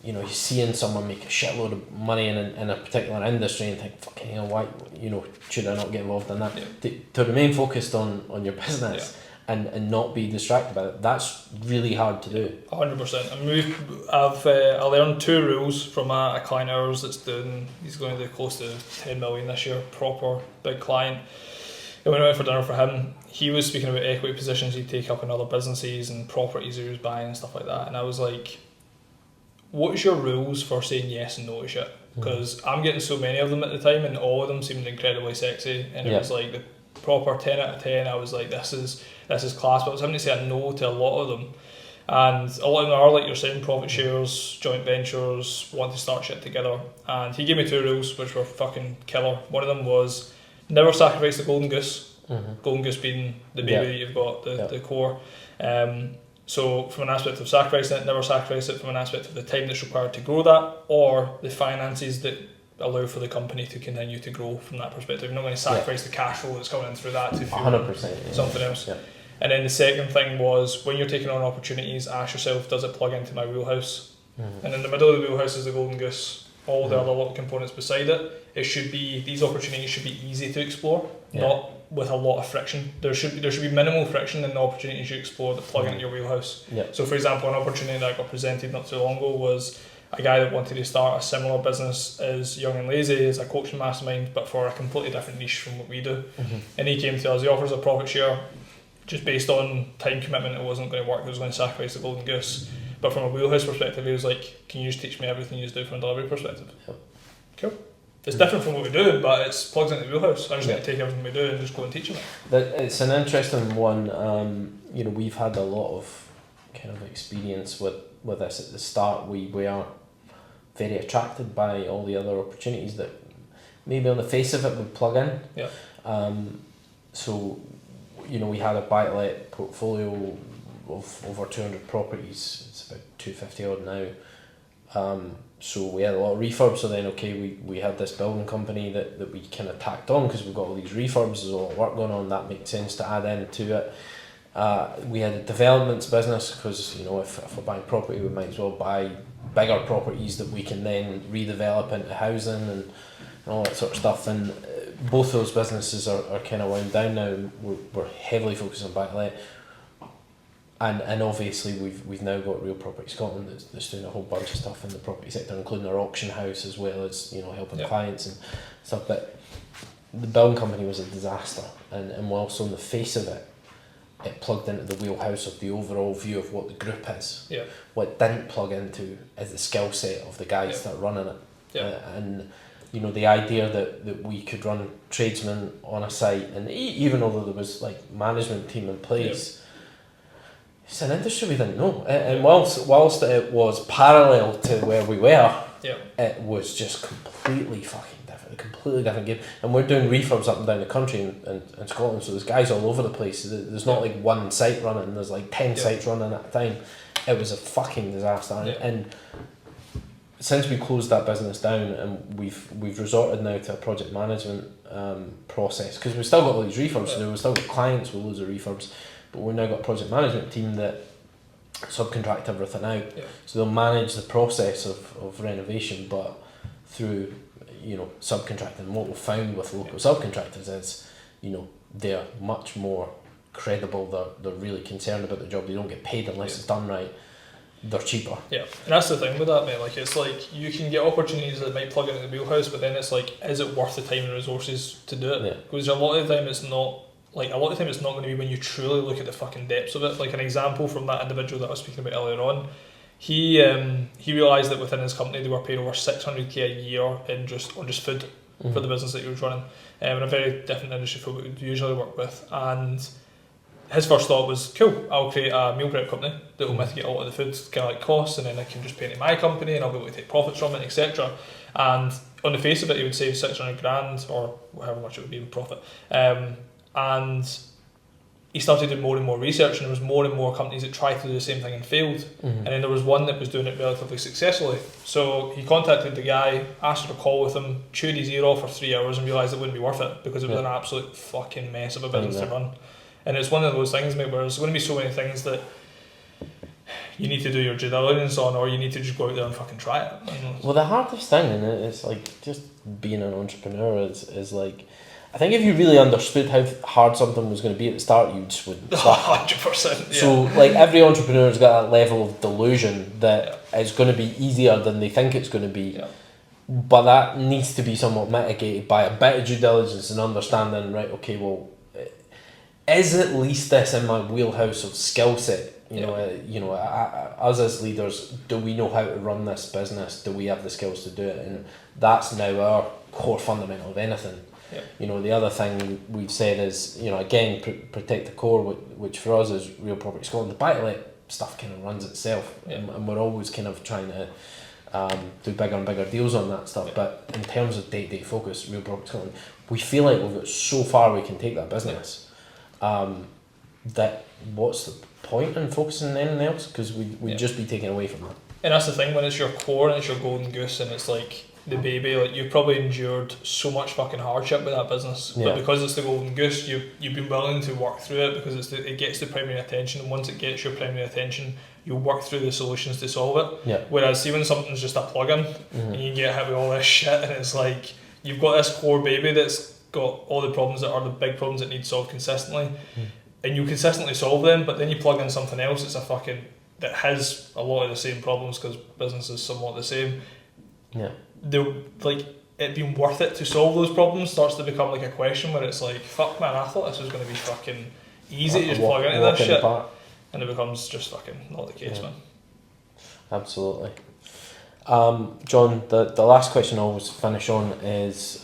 S1: you know, you're seeing someone make a shitload of money in a particular industry and think, fucking hell, why, you know, should I not get involved in that? To remain focused on your business and not be distracted by it, that's really hard to do. 100%.
S2: I learned 2 rules from a client of ours he's going to do close to 10 million this year, proper big client. And when I went for dinner for him, he was speaking about equity positions he'd take up in other businesses and properties he was buying and stuff like that, and I was like, what's your rules for saying yes and no to shit? Because I'm getting so many of them at the time, and all of them seemed incredibly sexy, and it was like the proper 10 out of 10. I was like, this is class, but I was having to say a no to a lot of them, and a lot of them are like you're saying, profit shares, joint ventures, want to start shit together. And he gave me 2 rules which were fucking killer. One of them was never sacrifice the golden goose. Golden Goose being the baby that you've got, the core. So from an aspect of sacrificing it, never sacrifice it from an aspect of the time that's required to grow that, or the finances that allow for the company to continue to grow from that perspective. You're not going to sacrifice the cash flow that's coming in through that to fuel
S1: 100%,
S2: something else.
S1: Yeah.
S2: And then the second thing was, when you're taking on opportunities, ask yourself, does it plug into my wheelhouse? And in the middle of the wheelhouse is the Golden Goose. All the other little components beside it, these opportunities should be easy to explore, not with a lot of friction. There should be minimal friction in the opportunities you explore that plug into your wheelhouse. So for example, an opportunity that I got presented not too long ago was a guy that wanted to start a similar business as Young and Lazy, as a coaching mastermind, but for a completely different niche from what we do. And he came to us, he offers a profit share, just based on time commitment. It wasn't going to work, it was going to sacrifice the Golden Goose. But from a wheelhouse perspective, he was like, can you just teach me everything you do from a delivery perspective? Cool. It's different from what we do, but it's plugs into the wheelhouse. I just need to take everything we do and just go and teach them it.
S1: It's an interesting one. We've had a lot of kind of experience with this at the start. We are very attracted by all the other opportunities that maybe on the face of it would plug in. So, we had a buy-to-let portfolio of over 200 properties. It's about 250 odd now. So we had a lot of refurbs, so then we had this building company that we kind of tacked on because we've got all these refurbs, there's a lot of work going on, that makes sense to add into it. We had a developments business because if we're buying property, we might as well buy bigger properties that we can then redevelop into housing and all that sort of stuff. And both those businesses are kind of wound down now. We're heavily focused on buy-to-let. And obviously we've now got Real Property Scotland that's doing a whole bunch of stuff in the property sector, including our auction house as well as helping clients and stuff. But the building company was a disaster, and whilst on the face of it, it plugged into the wheelhouse of the overall view of what the group is. What it didn't plug into is the skill set of the guys that are running it. And the idea that we could run tradesmen on a site, and even although there was like management team in place. It's an industry we didn't know, and whilst it was parallel to where we were, it was just completely fucking different, a completely different game. And we're doing refurbs up and down the country in Scotland, so there's guys all over the place. There's not like one site running, there's like 10 sites running at a time. It was a fucking disaster, and since we closed that business down, and we've resorted now to a project management process, because we've still got all these refurbs to do, we've still got clients with loads of refurbs. But we've now got a project management team that subcontract everything out. So they'll manage the process of renovation, but through subcontracting. And what we've found with local subcontractors is they're much more credible. They're really concerned about the job. They don't get paid unless it's done right. They're cheaper. And
S2: that's the thing with that, mate. Like, it's like you can get opportunities that might plug into the wheelhouse, but then it's like, is it worth the time and resources to do it? Because a lot of the time it's not. Like, a lot of the time it's not going to be when you truly look at the fucking depths of it. Like, an example from that individual that I was speaking about earlier on, he realised that within his company they were paid over 600k a year on just food for the business that he was running, in a very different industry from what we usually work with. And his first thought was, cool, I'll create a meal prep company that will mitigate a lot of the food kind of like costs, and then I can just pay into my company and I'll be able to take profits from it, etc. And on the face of it, he would save 600 grand or however much it would be in profit. And he started doing more and more research, and there was more and more companies that tried to do the same thing and failed. And then there was one that was doing it relatively successfully. So he contacted the guy, asked for a call with him, chewed his ear off for 3 hours and realised it wouldn't be worth it because it was an absolute fucking mess of a business to run. And it's one of those things, mate, where there's going to be so many things that you need to do your due diligence on, or you need to just go out there and fucking try it.
S1: Well, the hardest thing in it is like just being an entrepreneur is like, I think if you really understood how hard something was going to be at the start, you just wouldn't start.
S2: 100%.
S1: So, like, every entrepreneur's got that level of delusion that it's going to be easier than they think it's going to be. But that needs to be somewhat mitigated by a bit of due diligence and understanding, right, okay, well, is at least this in my wheelhouse of skill set? Us as leaders, do we know how to run this business? Do we have the skills to do it? And that's now our core fundamental of anything. The other thing we've said is, again, protect the core, which for us is Real Property Scotland. The buy-to-let stuff kind of runs itself, and we're always kind of trying to do bigger and bigger deals on that stuff. But in terms of day-to-day focus, real product, we feel like we've got so far we can take that business. That what's the point in focusing on anything else? Because we'd just be taken away from that.
S2: And that's the thing, when it's your core and it's your golden goose and it's like the baby, like you've probably endured so much fucking hardship with that business, but because it's the golden goose, you've been willing to work through it because it gets the primary attention, and once it gets your primary attention, you'll work through the solutions to solve it.
S1: Yeah.
S2: Whereas see when something's just a plug-in and you get hit with all this shit and it's like you've got this core baby that's got all the problems that are the big problems that need solved consistently, and you consistently solve them, but then you plug in something else that has a lot of the same problems because business is somewhat the same.
S1: Yeah.
S2: Like it being worth it to solve those problems starts to become like a question where it's like, fuck man, I thought this was going to be fucking easy to just plug into this shit, and it becomes just fucking not the case, man.
S1: Absolutely. John, the last question I always finish on is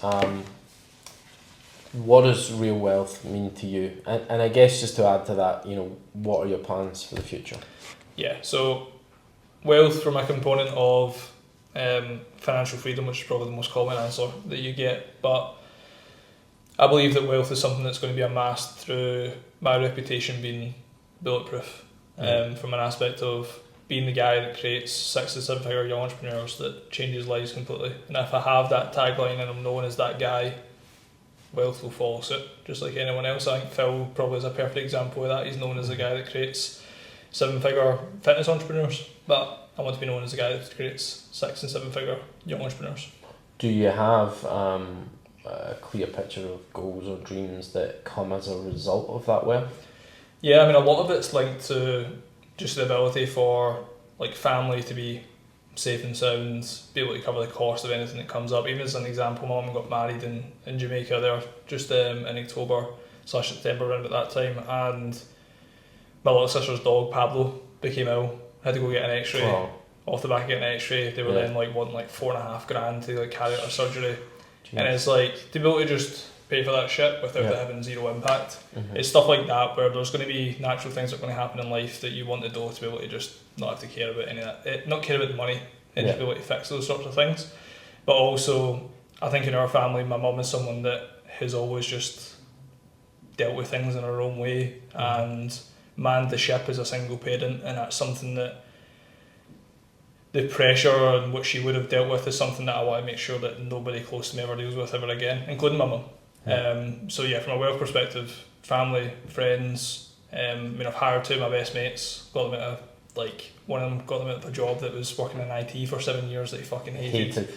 S1: what does real wealth mean to you? And I guess just to add to that, what are your plans for the future? Yeah,
S2: so wealth from a component of financial freedom, which is probably the most common answer that you get, but I believe that wealth is something that's going to be amassed through my reputation being bulletproof, from an aspect of being the guy that creates 6 to 7 figure young entrepreneurs that changes lives completely. And if I have that tagline and I'm known as that guy, wealth will follow suit, just like anyone else. I think Phil probably is a perfect example of that. He's known as the guy that creates 7-figure fitness entrepreneurs, but I want to be known as the guy that creates 6 and 7 figure young entrepreneurs.
S1: Do you have a clear picture of goals or dreams that come as a result of that wealth?
S2: Yeah, I mean, a lot of it's linked to just the ability for like family to be safe and sound, be able to cover the cost of anything that comes up. Even as an example, my mum got married in Jamaica there just in October/September around at that time, and my little sister's dog Pablo became ill. Had to go get an X-ray.
S1: Wow.
S2: Off the back of getting an X-ray, they were then like wanting like $4,500 to like carry out a surgery. Jeez. And it's like to be able to just pay for that shit without it having zero impact. It's stuff like that where there's going to be natural things that are going to happen in life that you want to do to be able to just not have to care about any of that, not care about the money, and just be able to fix those sorts of things. But also, I think in our family, my mum is someone that has always just dealt with things in her own way and manned the ship as a single parent, and that's something that the pressure and what she would have dealt with is something that I want to make sure that nobody close to me ever deals with ever again, including my mum. So yeah, from a wealth perspective, family, friends, I've hired 2 of my best mates, got them one of them got them out of a job that was working in IT for 7 years that he fucking hated.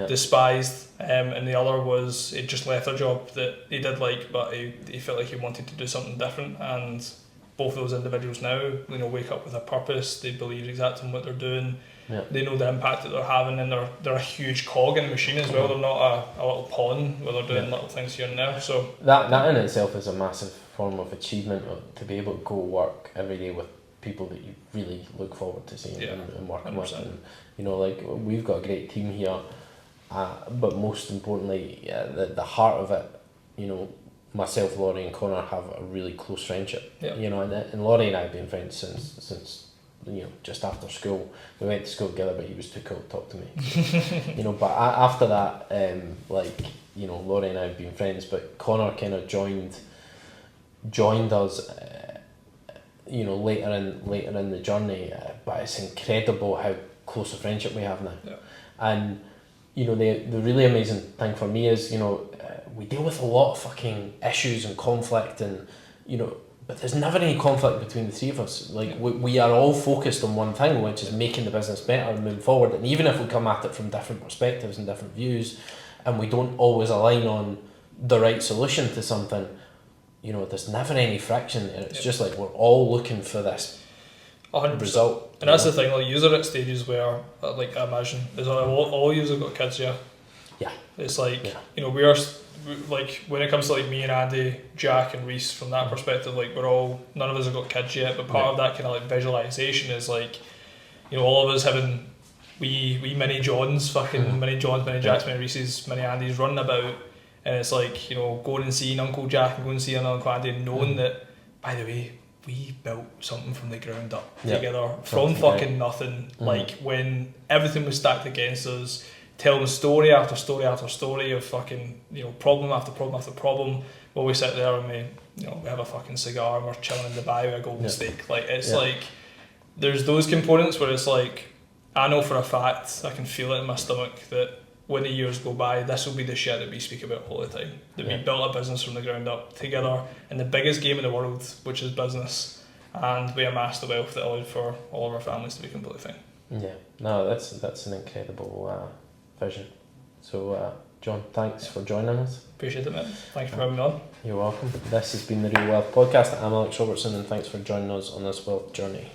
S2: Despised, and the other was he'd just left a job that he did like, but he felt like he wanted to do something different. And both of those individuals now, wake up with a purpose. They believe exactly in what they're doing. They know the impact that they're having, and they're a huge cog in the machine as well. They're not a little pawn where they're doing little things here and there. So
S1: that in itself is a massive form of achievement, to be able to go work every day with people that you really look forward to seeing and working 100%. With. And we've got a great team here, but most importantly, the heart of it, myself, Laurie and Connor have a really close friendship. And Laurie and I have been friends since just after school. We went to school together, but he was too cool to talk to me. But after that, Laurie and I have been friends, but Connor kind of joined us later in the journey, but it's incredible how close a friendship we have now. And the really amazing thing for me is we deal with a lot of fucking issues and conflict, and but there's never any conflict between the 3 of us. We are all focused on one thing, which is making the business better and moving forward. And even if we come at it from different perspectives and different views, and we don't always align on the right solution to something, there's never any friction. It's just like we're all looking for this
S2: 100%
S1: result.
S2: And that's the thing, you're at stages where, I imagine, is all you have got kids, yeah?
S1: Yeah.
S2: It's we are, when it comes to me and Andy, Jack and Reese, from that perspective, we're all, none of us have got kids yet, but part of that kind of visualization is all of us having wee mini Johns, mini Johns, mini Jacks, mini Reeses, mini Andys running about, and it's going and seeing Uncle Jack and going and seeing Uncle Andy, and knowing that, by the way, we built something from the ground up
S1: Yep.
S2: together from fucking nothing. Like when everything was stacked against us, telling story after story after story of fucking, you know, problem after problem after problem. While we sit there and we have a fucking cigar and we're chilling in Dubai with a golden steak. Like it's like there's those components where it's like I know for a fact, I can feel it in my stomach that when the years go by, this will be the shit that we speak about all the time. That we built a business from the ground up together in the biggest game in the world, which is business, and we amassed the wealth that allowed for all of our families to be completely fine.
S1: Yeah, no, that's an incredible vision. So, John, thanks for joining us.
S2: Appreciate it, man. Thanks for having me on.
S1: You're welcome. This has been the Real Wealth Podcast. I'm Alex Robertson, and thanks for joining us on this wealth journey.